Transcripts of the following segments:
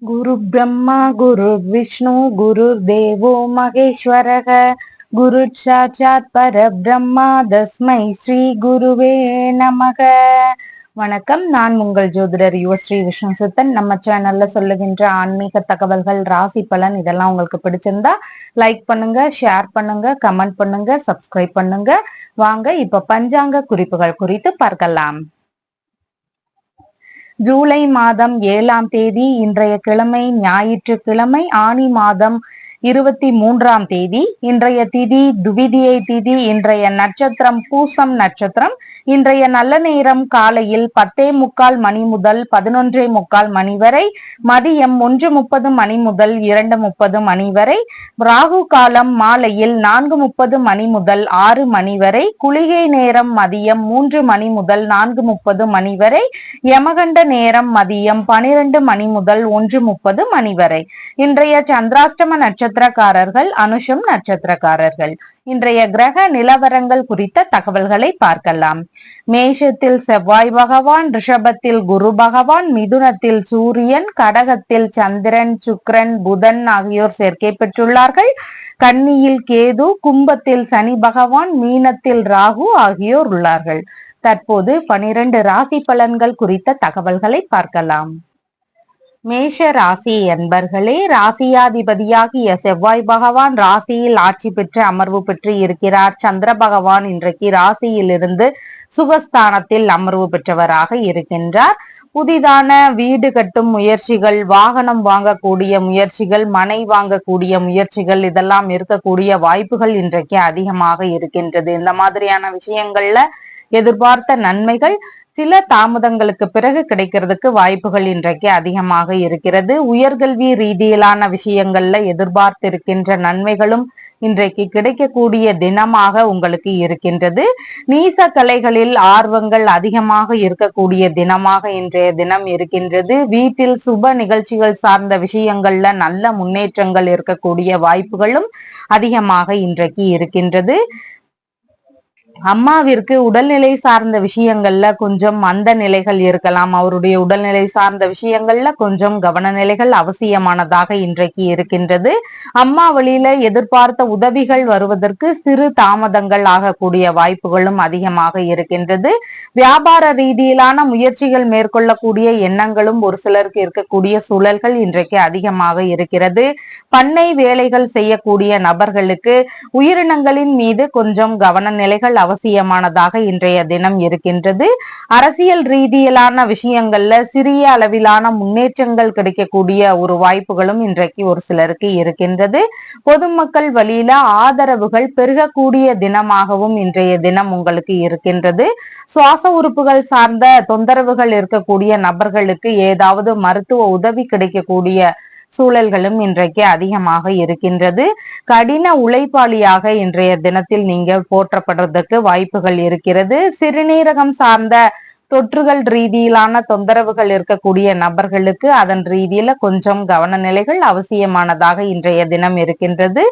गुरु ब्रह्मा गुरु विष्णु गुरुर्देवो महेश्वरः गुरु साक्षात् परब्रह्मा तस्मै ஸ்ரீ குருவே நமக. வணக்கம். நான் உங்கள் ஜோதிடர் யுவஸ்ரீ விஷ்ணு சித்தன். நம்ம சேனல்ல சொல்லுகின்ற ஆன்மீக தகவல்கள், ராசி பலன் இதெல்லாம் உங்களுக்கு பிடிச்சிருந்தா லைக் பண்ணுங்க, ஷேர் பண்ணுங்க, கமெண்ட் பண்ணுங்க, சப்ஸ்கிரைப் பண்ணுங்க. வாங்க இப்ப பஞ்சாங்க குறிப்புகள் குறித்து பார்க்கலாம். ஜூலை மாதம் 7ஆம் தேதி இன்றைய கிழமை ஞாயிற்றுக்கிழமை, ஆனி மாதம் 23ஆம் தேதி. இன்றைய திதி துவிதியை திதி. இன்றைய நட்சத்திரம் பூசம் நட்சத்திரம். இன்றைய நல்ல நேரம் காலையில் 10:45 மணி முதல் 11:45 மணி வரை, மதியம் 1:30 மணி முதல் 2:30 மணி வரை, ராகு காலம் மாலையில் 4:30 மணி முதல் 6 மணி வரை, குளிகை நேரம் மதியம் 3 மணி முதல் 4:30 மணி வரை, யமகண்ட நேரம் மதியம் 12 மணி முதல் 1:30 மணி வரை. இன்றைய சந்திராஷ்டம நட்சத்திரக்காரர்கள் அனுஷம் நட்சத்திரக்காரர்கள். இன்றைய கிரக நிலவரங்கள் குறித்த தகவல்களை பார்க்கலாம். மேஷத்தில் செவ்வாய் பகவான், ரிஷபத்தில் குரு பகவான், மிதுனத்தில் சூரியன், கடகத்தில் சந்திரன், சுக்கிரன், புதன் ஆகியோர் சேர்க்கை பெற்றுள்ளார்கள். கன்னியில் கேது, கும்பத்தில் சனி பகவான், மீனத்தில் ராகு ஆகியோர் உள்ளார்கள். தற்போது 12 ராசி பலன்கள் குறித்த தகவல்களை பார்க்கலாம். மேஷ ராசி என்பர்களே, ராசியாதிபதியாகிய செவ்வாய் பகவான் ராசியில் ஆட்சி பெற்று அமர்வு பெற்று இருக்கிறார். சந்திர பகவான் இன்றைக்கு ராசியிலிருந்து சுகஸ்தானத்தில் அமர்வு பெற்றவராக இருக்கின்றார். புதிதான வீடு கட்டும் முயற்சிகள், வாகனம் வாங்கக்கூடிய முயற்சிகள், மனை வாங்கக்கூடிய முயற்சிகள் இதெல்லாம் இருக்கக்கூடிய வாய்ப்புகள் இன்றைக்கு அதிகமாக இருக்கின்றது. இந்த மாதிரியான விஷயங்கள்ல எதிர்பார்த்த நன்மைகள் சில தாமதங்களுக்கு பிறகு கிடைக்கிறதுக்கு வாய்ப்புகள் இன்றைக்கு அதிகமாக இருக்கிறது. உயர்கல்வி ரீதியிலான விஷயங்கள்ல எதிர்பார்த்திருக்கின்ற நன்மைகளும் இன்றைக்கு கிடைக்கக்கூடிய தினமாக உங்களுக்கு இருக்கின்றது. நீச கலைகளில் ஆர்வங்கள் அதிகமாக இருக்கக்கூடிய தினமாக இன்றைய தினம் இருக்கின்றது. வீட்டில் சுப நிகழ்ச்சிகள் சார்ந்த விஷயங்கள்ல நல்ல முன்னேற்றங்கள் இருக்கக்கூடிய வாய்ப்புகளும் அதிகமாக இன்றைக்கு இருக்கின்றது. அம்மாவிற்கு உடல்நிலை சார்ந்த விஷயங்கள்ல கொஞ்சம் மந்த நிலைகள் இருக்கலாம். அவருடைய உடல்நிலை சார்ந்த விஷயங்கள்ல கொஞ்சம் கவன நிலைகள் அவசியமானதாக இன்றைக்கு இருக்கின்றது. அம்மா வழியில எதிர்பார்த்த உதவிகள் வருவதற்கு சிறு தாமதங்கள் ஆகக்கூடிய வாய்ப்புகளும் அதிகமாக இருக்கின்றது. வியாபார ரீதியிலான முயற்சிகள் மேற்கொள்ளக்கூடிய எண்ணங்களும் ஒரு சிலருக்கு இருக்கக்கூடிய சூழல்கள் இன்றைக்கு அதிகமாக இருக்கிறது. பண்ணை வேலைகள் செய்யக்கூடிய நபர்களுக்கு உயிரினங்களின் மீது கொஞ்சம் கவன நிலைகள் அவசியமானதாக இன்றைய தினம் இருக்கின்றது. அரசியல் ரீதியிலான விஷயங்கள்ல சிறிய அளவிலான முன்னேற்றங்கள் கிடைக்கக்கூடிய ஒரு வாய்ப்புகளும் இன்றைக்கு ஒரு சிலருக்கு இருக்கின்றது. பொதுமக்கள் வழியில ஆதரவுகள் பெருகக்கூடிய தினமாகவும் இன்றைய தினம் உங்களுக்கு இருக்கின்றது. சுவாச உறுப்புகள் சார்ந்த தொந்தரவுகள் இருக்கக்கூடிய நபர்களுக்கு ஏதாவது மருத்துவ உதவி கிடைக்கக்கூடிய சூழல்களும் இன்றைக்கு அதிகமாக இருக்கின்றது. கடின உழைப்பாளியாக இன்றைய தினத்தில் நீங்க போற்றப்படுறதுக்கு வாய்ப்புகள் இருக்கிறது. சிறுநீரகம் சார்ந்த தொற்றுகள் ரீதியிலான தொந்தரவுகள் இருக்கக்கூடிய நபர்களுக்கு அதன் ரீதியில கொஞ்சம் கவன நிலைகள் அவசியமானதாக இன்றைய தினம் இருக்கின்றது.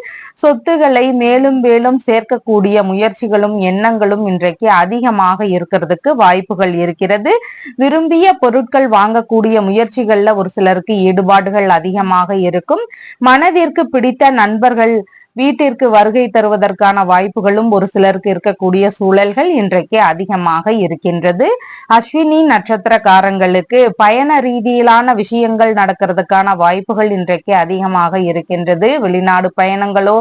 சொத்துக்களை மேலும் மேலும் சேர்க்கக்கூடிய முயற்சிகளும் எண்ணங்களும் இன்றைக்கு அதிகமாக இருக்கிறதுக்கு வாய்ப்புகள் இருக்கிறது. விரும்பிய பொருட்கள் வாங்கக்கூடிய முயற்சிகள்ல ஒரு சிலருக்கு ஈடுபாடுகள் அதிகமாக இருக்கும். மனதிற்கு பிடித்த நண்பர்கள் வீட்டிற்கு வருகை தருவதற்கான வாய்ப்புகளும் ஒரு சிலருக்கு இருக்கக்கூடிய சூழல்கள் இன்றைக்கு அதிகமாக இருக்கின்றது. அஸ்வினி நட்சத்திரக்காரங்களுக்கு பயண ரீதியிலான விஷயங்கள் நடக்கிறதுக்கான வாய்ப்புகள் இன்றைக்கு அதிகமாக இருக்கின்றது. வெளிநாடு பயணங்களோ,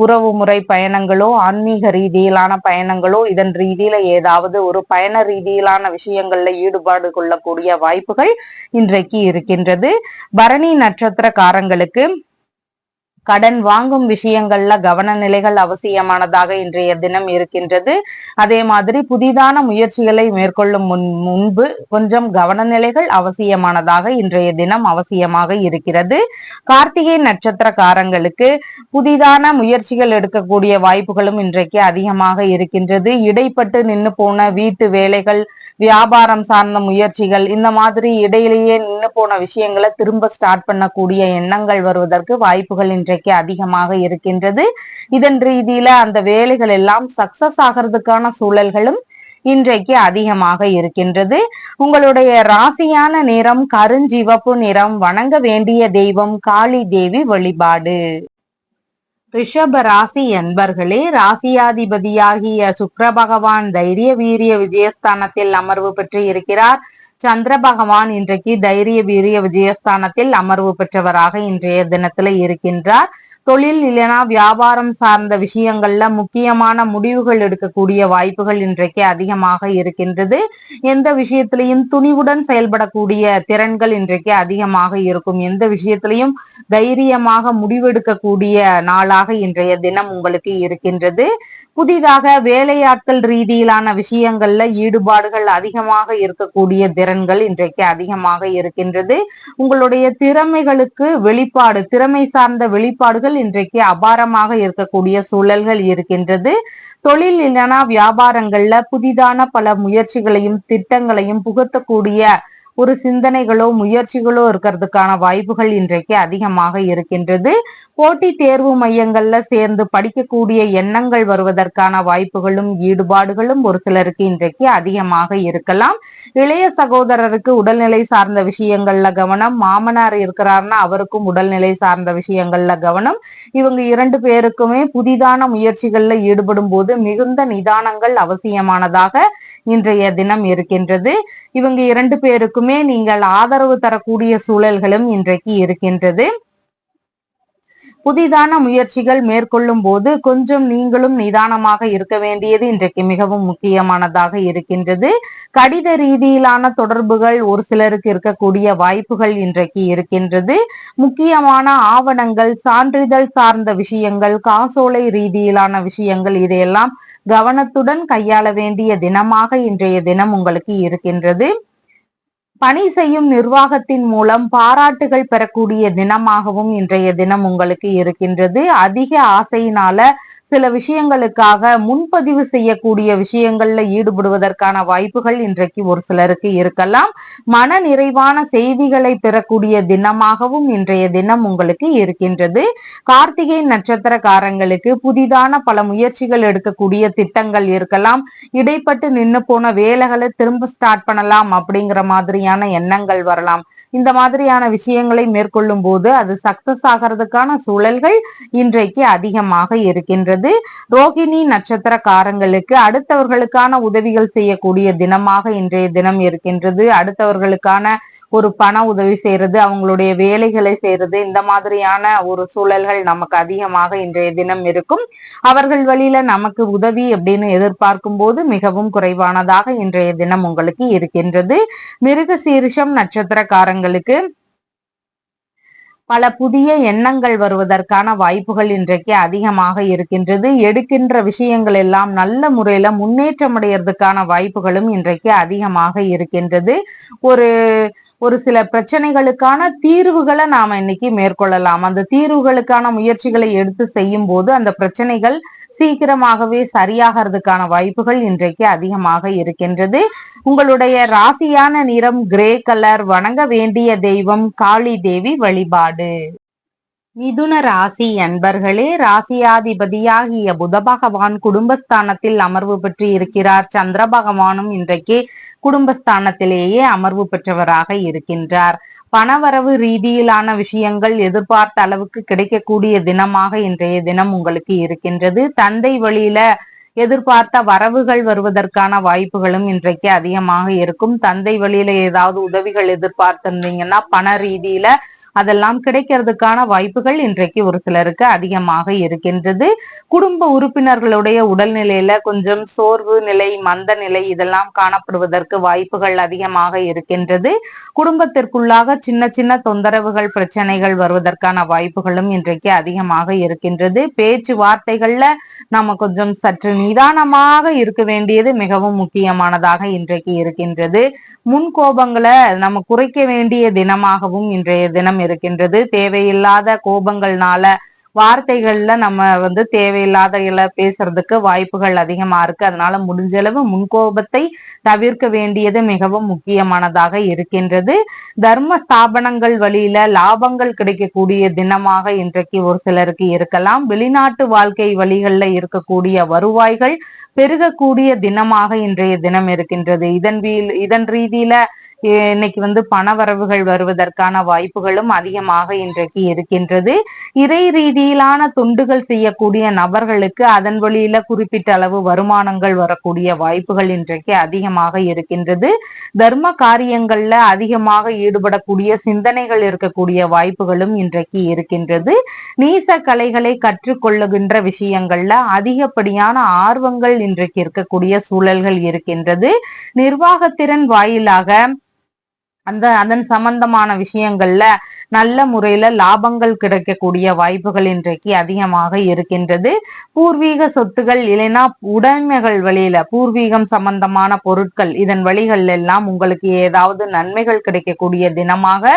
உறவு முறை பயணங்களோ, ஆன்மீக ரீதியிலான பயணங்களோ, இதன் ரீதியில ஏதாவது ஒரு பயண ரீதியிலான விஷயங்கள்ல ஈடுபாடு கொள்ளக்கூடிய வாய்ப்புகள் இன்றைக்கு இருக்கின்றது. பரணி நட்சத்திரக்காரங்களுக்கு கடன் வாங்கும் விஷயங்கள்ல கவன நிலைகள் அவசியமானதாக இன்றைய தினம் இருக்கின்றது. அதே மாதிரி புதிதான முயற்சிகளை மேற்கொள்ளும் முன்பு கொஞ்சம் கவன நிலைகள் அவசியமானதாக இன்றைய தினம் அவசியமாக இருக்கிறது. கார்த்திகை நட்சத்திரக்காரங்களுக்கு புதிதான முயற்சிகள் எடுக்கக்கூடிய வாய்ப்புகளும் இன்றைக்கு அதிகமாக இருக்கின்றது. இடைப்பட்டு நின்று போன வீட்டு வேலைகள், வியாபாரம் சார்ந்த முயற்சிகள், இந்த மாதிரி இடையிலேயே நின்று போன விஷயங்களை திரும்ப ஸ்டார்ட் பண்ணக்கூடிய எண்ணங்கள் வருவதற்கு வாய்ப்புகள் இன்றைக்கு அதிகமாக இருக்கின்றது. இதன் ரீதியில அந்த வேலைகள் எல்லாம் சக்சஸ் ஆகிறதுக்கான சூழல்களும் இன்றைக்கு அதிகமாக இருக்கின்றது. உங்களுடைய ராசியான நிறம் கருஞ்சிவப்பு நிறம். வணங்க வேண்டிய தெய்வம் காளி தேவி வழிபாடு. ரிஷப ராசி என்பர்களே, ராசியாதிபதியாகிய சுக்கிர பகவான் தைரிய வீரிய விஜயஸ்தானத்தில் அமர்வு பெற்று இருக்கிறார். சந்திர பகவான் இன்றைக்கு தைரிய வீரிய விஜயஸ்தானத்தில் அமர்வு பெற்றவராக இன்றைய தினத்துல இருக்கின்றார். தொழில் இல்லைனா வியாபாரம் சார்ந்த விஷயங்கள்ல முக்கியமான முடிவுகள் எடுக்கக்கூடிய வாய்ப்புகள் இன்றைக்கு அதிகமாக இருக்கின்றது. எந்த விஷயத்திலையும் துணிவுடன் செயல்படக்கூடிய திறன்கள் இன்றைக்கு அதிகமாக இருக்கும். எந்த விஷயத்திலையும் தைரியமாக முடிவெடுக்கக்கூடிய நாளாக இன்றைய தினம் உங்களுக்கு இருக்கின்றது. புதிதாக வேலையாட்கள் ரீதியிலான விஷயங்கள்ல ஈடுபாடுகள் அதிகமாக இருக்கக்கூடிய திறன்கள் இன்றைக்கு அதிகமாக இருக்கின்றது. உங்களுடைய திறமைகளுக்கு வெளிப்பாடு, திறமை சார்ந்த வெளிப்பாடுகள் இன்றைக்கு அபாரமாக இருக்கக்கூடிய சூழல்கள் இருக்கின்றது. தொழில் இல்லைனா வியாபாரங்கள்ல புதிதான பல முயற்சிகளையும் திட்டங்களையும் புகுத்தக்கூடிய ஒரு சிந்தனைகளோ முயற்சிகளோ இருக்கிறதுக்கான வாய்ப்புகள் இன்றைக்கு அதிகமாக இருக்கின்றது. போட்டி தேர்வு மையங்கள்ல சேர்ந்து படிக்கக்கூடிய எண்ணங்கள் வருவதற்கான வாய்ப்புகளும் ஈடுபாடுகளும் ஒரு சிலருக்கு இன்றைக்கு அதிகமாக இருக்கலாம். இளைய சகோதரருக்கு உடல்நிலை சார்ந்த விஷயங்கள்ல கவனம். மாமனார் இருக்கிறார்னா அவருக்கும் உடல்நிலை சார்ந்த விஷயங்கள்ல கவனம். இவங்க 2 பேருக்குமே புதிதான முயற்சிகள்ல ஈடுபடும் போது மிகுந்த நிதானங்கள் அவசியமானதாக இன்றைய தினம் இருக்கின்றது. இவங்க 2 பேருக்குமே நீங்கள் ஆதரவு தரக்கூடிய சூழல்களும் இன்றைக்கு இருக்கின்றது. புதிதான முயற்சிகள் மேற்கொள்ளும் போது கொஞ்சம் நீங்களும் நிதானமாக இருக்க வேண்டியது இன்றைக்கு மிகவும் முக்கியமானதாக இருக்கின்றது. கடித ரீதியிலான தொடர்புகள் ஒரு சிலருக்கு இருக்கக்கூடிய வாய்ப்புகள் இன்றைக்கு இருக்கின்றது. முக்கியமான ஆவணங்கள், சான்றிதழ் சார்ந்த விஷயங்கள், காசோலை ரீதியிலான விஷயங்கள் இதையெல்லாம் கவனத்துடன் கையாள வேண்டிய தினமாக இன்றைய தினம் உங்களுக்கு இருக்கின்றது. பணி செய்யும் நிர்வாகத்தின் மூலம் பாராட்டுகள் பெறக்கூடிய தினமாகவும் இன்றைய தினம் உங்களுக்கு இருக்கின்றது. அதிக ஆசையினால சில விஷயங்களுக்காக முன்பதிவு செய்யக்கூடிய விஷயங்கள்ல ஈடுபடுவதற்கான வாய்ப்புகள் இன்றைக்கு ஒரு சிலருக்கு இருக்கலாம். மன நிறைவான செய்திகளை பெறக்கூடிய தினமாகவும் இன்றைய தினம் உங்களுக்கு இருக்கின்றது. கார்த்திகை நட்சத்திரக்காரங்களுக்கு புதிதான பல முயற்சிகள் எடுக்கக்கூடிய திட்டங்கள் இருக்கலாம். இடைப்பட்டு நின்னு போன வேலைகளை திரும்ப ஸ்டார்ட் பண்ணலாம் அப்படிங்கிற மாதிரியான எண்ணங்கள் வரலாம். இந்த மாதிரியான விஷயங்களை மேற்கொள்ளும் போது அது சக்சஸ் ஆகிறதுக்கான சூழல்கள் இன்றைக்கு அதிகமாக இருக்கின்றது. ரோகிணி நட்சத்திரக்காரங்களுக்கு அடுத்தவர்களுக்கான உதவிகள் செய்யக்கூடிய தினமாக இன்றைய தினம் இருக்கின்றது. அடுத்தவர்களுக்கான ஒரு பண உதவி செய்யறது, அவங்களுடைய வேலைகளை செய்யறது, இந்த மாதிரியான ஒரு சூழல்கள் நமக்கு அதிகமாக இன்றைய தினம் இருக்கும். அவர்கள் வழியில நமக்கு உதவி அப்படின்னு எதிர்பார்க்கும் போது மிகவும் குறைவானதாக இன்றைய தினம் உங்களுக்கு இருக்கின்றது. மிருகசீரிஷம் நட்சத்திரக்காரங்களுக்கு பல புதிய எண்ணங்கள் வருவதற்கான வாய்ப்புகள் இன்றைக்கு அதிகமாக இருக்கின்றது. எடுக்கின்ற விஷயங்கள் எல்லாம் நல்ல முறையில முன்னேற்றம் அடைகிறதுக்கான வாய்ப்புகளும் இன்றைக்கு அதிகமாக இருக்கின்றது. ஒரு ஒரு சில பிரச்சனைகளுக்கான தீர்வுகளை நாம இன்னைக்கு மேற்கொள்ளலாம். அந்த தீர்வுகளுக்கான முயற்சிகளை எடுத்து செய்யும் போது அந்த பிரச்சனைகள் சீக்கிரமாகவே சரியாகிறதுக்கான வாய்ப்புகள் இன்றைக்கு அதிகமாக இருக்கின்றது. உங்களுடைய ராசியான நிறம் கிரே கலர். வணங்க வேண்டிய தெய்வம் காளி தேவி வழிபாடு. மிதுன ராசி அன்பர்களே, ராசியாதிபதியாகிய புத பகவான் குடும்பஸ்தானத்தில் அமர்வு பெற்று இருக்கிறார். சந்திர பகவானும் இன்றைக்கு குடும்பஸ்தானத்திலேயே அமர்வு பெற்றவராக இருக்கின்றார். பணவரவு ரீதியிலான விஷயங்கள் எதிர்பார்த்த அளவுக்கு கிடைக்கக்கூடிய தினமாக இன்றைய தினம் உங்களுக்கு இருக்கின்றது. தந்தை வழியில எதிர்பார்த்த வரவுகள் வருவதற்கான வாய்ப்புகளும் இன்றைக்கு அதிகமாக இருக்கும். தந்தை வழியில ஏதாவது உதவிகள் எதிர்பார்த்திருந்தீங்கன்னா பண ரீதியில அதெல்லாம் கிடைக்கிறதுக்கான வாய்ப்புகள் இன்றைக்கு ஒரு சிலருக்கு அதிகமாக இருக்கின்றது. குடும்ப உறுப்பினர்களுடைய உடல்நிலையில கொஞ்சம் சோர்வு நிலை, மந்த நிலை இதெல்லாம் காணப்படுவதற்கு வாய்ப்புகள் அதிகமாக இருக்கின்றது. குடும்பத்திற்குள்ளாக சின்ன சின்ன தொந்தரவுகள், பிரச்சனைகள் வருவதற்கான வாய்ப்புகளும் இன்றைக்கு அதிகமாக இருக்கின்றது. பேச்சுவார்த்தைகள்ல நம்ம கொஞ்சம் சற்று நிதானமாக இருக்க வேண்டியது மிகவும் முக்கியமானதாக இன்றைக்கு இருக்கின்றது. முன் கோபங்களை நம்ம குறைக்க வேண்டிய தினமாகவும் இன்றைய தினம் இருக்கின்றது. தேவையில்லாத கோபங்கள்னால வார்த்தைகள்ல நம்ம தேவையில்லாத பேசுறதுக்கு வாய்ப்புகள் அதிகமா இருக்கு. அதனால முடிஞ்ச அளவு முன்கோபத்தை தவிர்க்க வேண்டியது மிகவும் முக்கியமானதாக இருக்கின்றது. தர்ம ஸ்தாபனங்கள் வழியில லாபங்கள் கிடைக்கக்கூடிய தினமாக இன்றைக்கு ஒரு சிலருக்கு இருக்கலாம். வெளிநாட்டு வாழ்க்கை வழிகள்ல இருக்கக்கூடிய வருவாய்கள் பெருகக்கூடிய தினமாக இன்றைய தினம் இருக்கின்றது. இதன் ரீதியில இன்னைக்கு பணவரவுகள் வருவதற்கான வாய்ப்புகளும் அதிகமாக இன்றைக்கு இருக்கின்றது. இறை ரீதியிலான தொண்டுகள் செய்யக்கூடிய நபர்களுக்கு அதன் வழியில குறிப்பிட்ட அளவு வருமானங்கள் வரக்கூடிய வாய்ப்புகள் இன்றைக்கு அதிகமாக இருக்கின்றது. தர்ம காரியங்கள்ல அதிகமாக ஈடுபடக்கூடிய சிந்தனைகள் இருக்கக்கூடிய வாய்ப்புகளும் இன்றைக்கு இருக்கின்றது. நீச கலைகளை கற்றுக்கொள்ளுகின்ற விஷயங்கள்ல அதிகப்படியான ஆர்வங்கள் இன்றைக்கு இருக்கக்கூடிய சூழல்கள் இருக்கின்றது. நிர்வாகத்திறன் வாயிலாக அதன் சம்பந்தமான விஷயங்கள்ல நல்ல முறையில லாபங்கள் கிடைக்கக்கூடிய வாய்ப்புகள் இன்றைக்கு அதிகமாக இருக்கின்றது. பூர்வீக சொத்துகள் இல்லைன்னா உடைமைகள் வழியில பூர்வீகம் சம்பந்தமான பொருட்கள் இதன் வழிகள் எல்லாம் உங்களுக்கு ஏதாவது நன்மைகள் கிடைக்கக்கூடிய தினமாக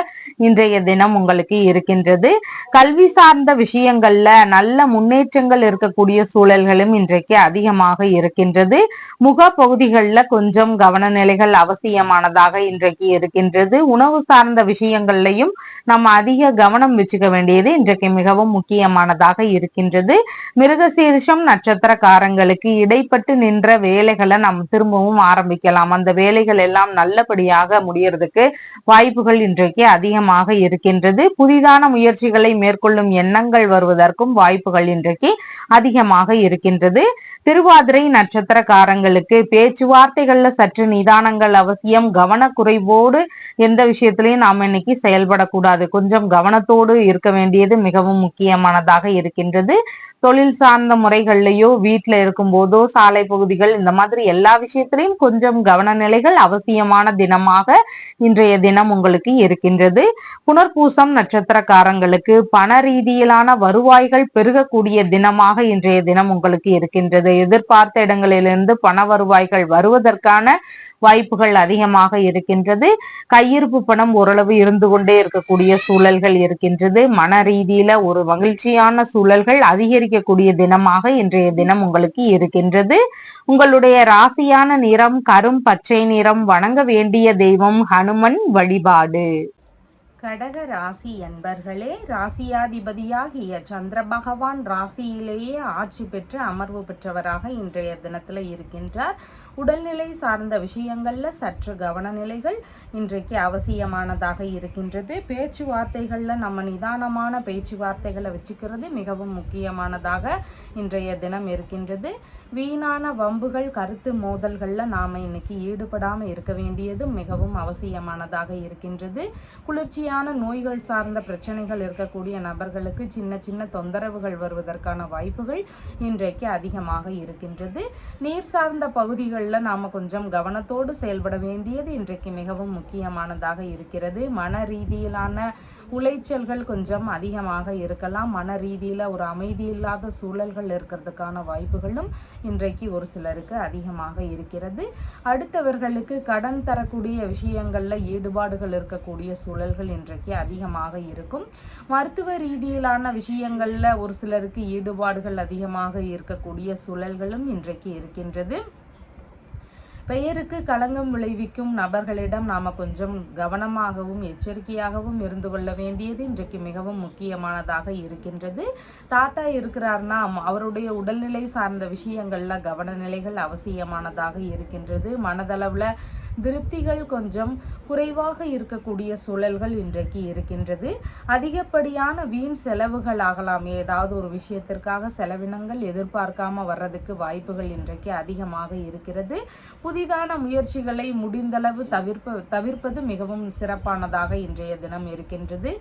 இன்றைய தினம் உங்களுக்கு இருக்கின்றது. கல்வி சார்ந்த விஷயங்கள்ல நல்ல முன்னேற்றங்கள் இருக்கக்கூடிய சூழல்களும் இன்றைக்கு அதிகமாக இருக்கின்றது. முக பகுதிகளில் கொஞ்சம் கவன நிலைகள் அவசியமானதாக இன்றைக்கு இருக்கின்றது. உணவு சார்ந்த விஷயங்கள்லையும் நம்ம அதிக கவனம் வச்சுக்க வேண்டியது இன்றைக்கு மிகவும் முக்கியமானதாக இருக்கின்றது. மிருகசீரிஷம் நட்சத்திரக்காரங்களுக்கு இடைப்பட்டு நின்ற வேலைகளை நம்ம திரும்பவும் ஆரம்பிக்கலாம். அந்த வேலைகள் எல்லாம் நல்லபடியாக முடியறதுக்கு வாய்ப்புகள் இன்றைக்கு அதிகமாக இருக்கின்றது. புதிதான முயற்சிகளை மேற்கொள்ளும் எண்ணங்கள் வருவதற்கும் வாய்ப்புகள் இன்றைக்கு அதிகமாக இருக்கின்றது. திருவாதிரை நட்சத்திரக்காரங்களுக்கு பேச்சுவார்த்தைகள்ல சற்று நிதானங்கள் அவசியம். கவனக்குறைவோடு எந்த விஷயத்திலையும் நாம இன்னைக்கு செயல்படக்கூடாது. கொஞ்சம் கவனத்தோடு இருக்க வேண்டியது மிகவும் முக்கியமானதாக இருக்கின்றது. தொழில் சார்ந்த முறைகள்லயோ வீட்டுல இருக்கும் போதோ சாலை பகுதிகள் இந்த மாதிரி எல்லா விஷயத்திலையும் கொஞ்சம் கவன நிலைகள் அவசியமான தினமாக இன்றைய தினம் உங்களுக்கு இருக்கின்றது. புனர்பூசம் நட்சத்திரக்காரங்களுக்கு பண ரீதியிலான வருவாய்கள் பெருகக்கூடிய தினமாக இன்றைய தினம் உங்களுக்கு இருக்கின்றது. எதிர்பார்த்த இடங்களிலிருந்து பண வருவாய்கள் வருவதற்கான வாய்ப்புகள் அதிகமாக இருக்கின்றது. கையிருப்பு பணம் ஓரளவு இருந்து கொண்டே இருக்கக்கூடிய சூழல்கள் இருக்கின்றது. மன ரீதியில ஒரு மகிழ்ச்சியான சூழல்கள் அதிகரிக்கக்கூடிய தினமாக இன்றைய தினம் உங்களுக்கு இருக்கின்றது. உங்களுடைய ராசியான நிறம் கரும் பச்சை நிறம். வணங்க வேண்டிய தெய்வம் ஹனுமன் வழிபாடு. கடக ராசி என்பர்களே, ராசியாதிபதியாகிய சந்திர பகவான் ராசியிலேயே ஆட்சி பெற்று அமர்வு பெற்றவராக இன்றைய தினத்துல இருக்கின்றார். உடல்நிலை சார்ந்த விஷயங்கள்ல சற்று கவனநிலைகள் இன்றைக்கு அவசியமானதாக இருக்கின்றது. பேச்சுவார்த்தைகள்ல நம்ம நிதானமான பேச்சுவார்த்தைகளை வச்சுக்கிறது மிகவும் முக்கியமானதாக இன்றைய தினம் இருக்கின்றது. வீணான வம்புகள் கருத்து மோதல்கள்ல நாம இன்னைக்கு ஈடுபடாம இருக்க வேண்டியது மிகவும் அவசியமானதாக இருக்கின்றது. குளிர்ச்சியான நோய்கள் சார்ந்த பிரச்சனைகள் இருக்கக்கூடிய நபர்களுக்கு சின்ன சின்ன தொந்தரவுகள் வருவதற்கான வாய்ப்புகள் இன்றைக்கு அதிகமாக இருக்கின்றது. நீர் சார்ந்த பகுதிகளில் நாம கொஞ்சம் கவனத்தோடு செயல்பட வேண்டியது இன்றைக்கு மிகவும் முக்கியமானதாக இருக்கிறது. மன ரீதியிலான உளைச்சல்கள் கொஞ்சம் அதிகமாக இருக்கலாம். மன ரீதியில ஒரு அமைதி இல்லாத சூழல்கள் இருக்கிறதுக்கான வாய்ப்புகளும் இன்றைக்கு ஒரு சிலருக்கு அதிகமாக இருக்கிறது. அடுத்தவர்களுக்கு கடன் தரக்கூடிய விஷயங்கள்ல ஈடுபாடுகள் இருக்கக்கூடிய சூழல்கள் இன்றைக்கு அதிகமாக இருக்கும். மருத்துவ ரீதியிலான விஷயங்கள்ல ஒரு சிலருக்கு ஈடுபாடுகள் அதிகமாக இருக்கக்கூடிய சூழல்களும் இன்றைக்கு இருக்கின்றது. பெயருக்கு களங்கம் விளைவிக்கும் நபர்களிடம் நாம கொஞ்சம் கவனமாகவும் எச்சரிக்கையாகவும் இருந்து கொள்ள வேண்டியது இன்றைக்கு மிகவும் முக்கியமானதாக இருக்கின்றது. தாத்தா இருக்கிறார்னா அவருடைய உடல்நிலை சார்ந்த விஷயங்கள்ல கவனநிலைகள் அவசியமானதாக இருக்கின்றது. மனதளவுல திருப்திகள் கொஞ்சம் குறைவாக இருக்கக்கூடிய சூழல்கள் இன்றைக்கு இருக்கின்றது. அதிகப்படியான வீண் செலவுகள் ஆகலாம். ஏதாவது ஒரு விஷயத்திற்காக செலவினங்கள் எதிர்பார்க்காம வர்றதுக்கு வாய்ப்புகள் இன்றைக்கு அதிகமாக இருக்கிறது. புதிதான முயற்சிகளை முடிந்தளவு தவிர்ப்பது மிகவும் சிறப்பானதாக இன்றைய தினம் இருக்கின்றது.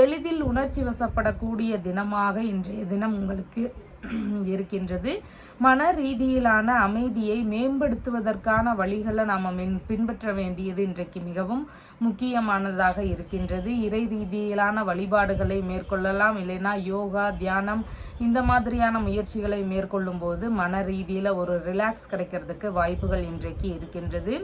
எளிதில் உணர்ச்சி வசப்படக்கூடிய தினமாக இன்றைய தினம் உங்களுக்கு இருக்கின்றது. மன ரீதியிலான அமைதியை மேம்படுத்துவதற்கான வழிகளை நாம பின்பற்ற வேண்டியது இன்றைக்கு மிகவும் முக்கியமானதாக இருக்கின்றது. இறை ரீதியிலான வழிபாடுகளை மேற்கொள்ளலாம். இல்லைன்னா யோகா தியானம் இந்த மாதிரியான முயற்சிகளை மேற்கொள்ளும் போது மன ரீதியில ஒரு ரிலாக்ஸ் கிடைக்கிறதுக்கு வாய்ப்புகள் இன்றைக்கு இருக்கின்றது.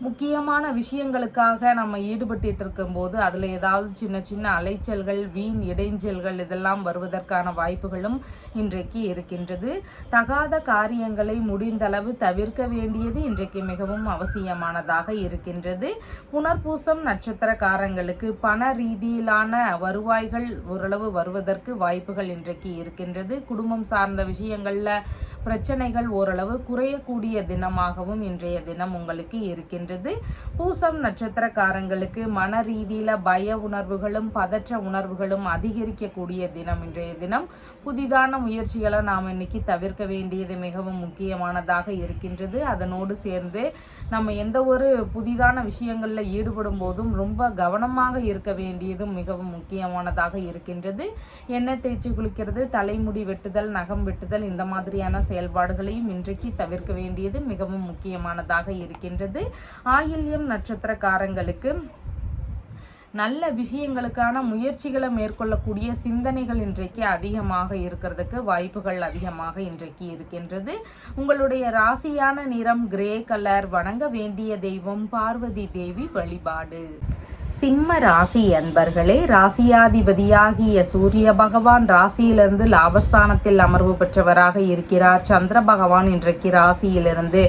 முக்கியமான விஷயங்களுக்காக நம்ம ஈடுபட்டு இருக்கும்போது அதில் ஏதாவது சின்ன சின்ன அலைச்சல்கள், வீண் இடைஞ்சல்கள் இதெல்லாம் வருவதற்கான வாய்ப்புகளும் இன்றைக்கு இருக்கின்றது. தகாத காரியங்களை முடிந்தளவு தவிர்க்க வேண்டியது இன்றைக்கு மிகவும் அவசியமானதாக இருக்கின்றது. புனர்பூசம் நட்சத்திரக்காரங்களுக்கு பண ரீதியிலான வருவாய்கள் ஓரளவு வருவதற்கு வாய்ப்புகள் இன்றைக்கு இருக்கின்றது. குடும்பம் சார்ந்த விஷயங்களில் பிரச்சனைகள் ஓரளவு குறையக்கூடிய தினமாகவும் இன்றைய தினம் உங்களுக்கு இருக்கின்றது. பூசம் நட்சத்திரக்காரங்களுக்கு மன ரீதியில பய உணர்வுகளும் பதற்ற உணர்வுகளும் அதிகரிக்கக்கூடிய தினம் இன்றைய தினம். புதிதான முயற்சிகளை நாம் இன்னைக்கு தவிர்க்க வேண்டியது மிகவும் முக்கியமானதாக இருக்கின்றது. அதனோடு சேர்ந்து நம்ம எந்த ஒரு புதிதான விஷயங்கள்ல ஈடுபடும் போதும் ரொம்ப கவனமாக இருக்க வேண்டியதும் மிகவும் முக்கியமானதாக இருக்கின்றது. எண்ணெய் தேய்ச்சி குளிக்கிறது, தலைமுடி வெட்டுதல், நகம் வெட்டுதல் இந்த மாதிரியான செயல்பாடுகளையும் இன்றைக்கு தவிர்க்க வேண்டியது மிகவும் முக்கியமானதாக இருக்கின்றது. ஆயில்யம் நட்சத்திரக்காரங்களுக்கு நல்ல விஷயங்களுக்கான முயற்சிகளை மேற்கொள்ளக்கூடிய சிந்தனைகள் இன்றைக்கு அதிகமாக இருக்கிறதுக்கு வாய்ப்புகள் அதிகமாக இன்றைக்கு இருக்கின்றது. உங்களுடைய ராசியான நிறம் கிரே கலர். வணங்க வேண்டிய தெய்வம் பார்வதி தேவி வழிபாடு. சிம்ம ராசி அன்பர்களே, ராசியாதிபதியாகிய சூரிய பகவான் ராசியிலிருந்து லாபஸ்தானத்தில் அமர்வு பெற்றவராக இருக்கிறார். சந்திர பகவான் இன்றைக்கு ராசியிலிருந்து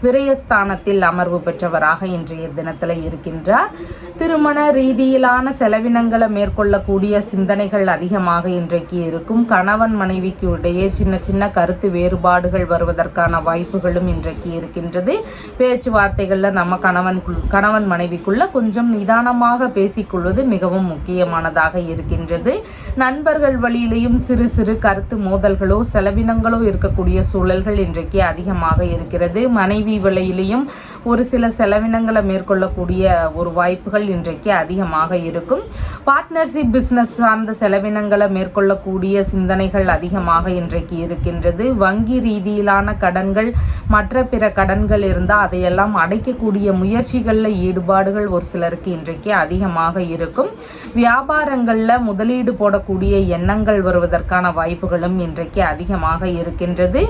விரயஸ்தானத்தில் அமர்வு பெற்றவராக இன்றைய தினத்தில் இருக்கின்றார். திருமண ரீதியிலான செலவினங்களை மேற்கொள்ளக்கூடிய சிந்தனைகள் அதிகமாக இன்றைக்கு இருக்கும். கணவன் மனைவிக்கு இடையே சின்ன சின்ன கருத்து வேறுபாடுகள் வருவதற்கான வாய்ப்புகளும் இன்றைக்கு இருக்கின்றது. பேச்சுவார்த்தைகளில் நம்ம கணவன் மனைவிக்குள்ள கொஞ்சம் நிதானமாக பேசிக்கொள்வது மிகவும் முக்கியமானதாக இருக்கின்றது. நண்பர்கள் வழியிலையும் சிறு சிறு கருத்து மோதல்களோ செலவினங்களோ இருக்கக்கூடிய சூழல்கள் இன்றைக்கு அதிகமாக இருக்கிறது. மனைவி விலையிலையும் ஒரு சில செலவினங்களை மேற்கொள்ளக்கூடிய ஒரு வாய்ப்புகள் இன்றைக்கு அதிகமாக இருக்கும். பார்ட்னர்ஷிப் பிசினஸ் சார்ந்த செலவினங்களை மேற்கொள்ளக்கூடிய சிந்தனைகள் அதிகமாக இன்றைக்கு இருக்கின்றது. வங்கி ரீதியிலான கடன்கள், மற்ற பிற கடன்கள் இருந்தால் அதையெல்லாம் அடைக்கக்கூடிய முயற்சிகளில் ஈடுபாடுகள் ஒரு சிலருக்கு இன்றைக்கு அதிகமாக இருக்கும். வியாபாரங்களில் முதலீடு போடக்கூடிய எண்ணங்கள் வருவதற்கான வாய்ப்புகளும் இன்றைக்கு அதிகமாக இருக்கின்றது.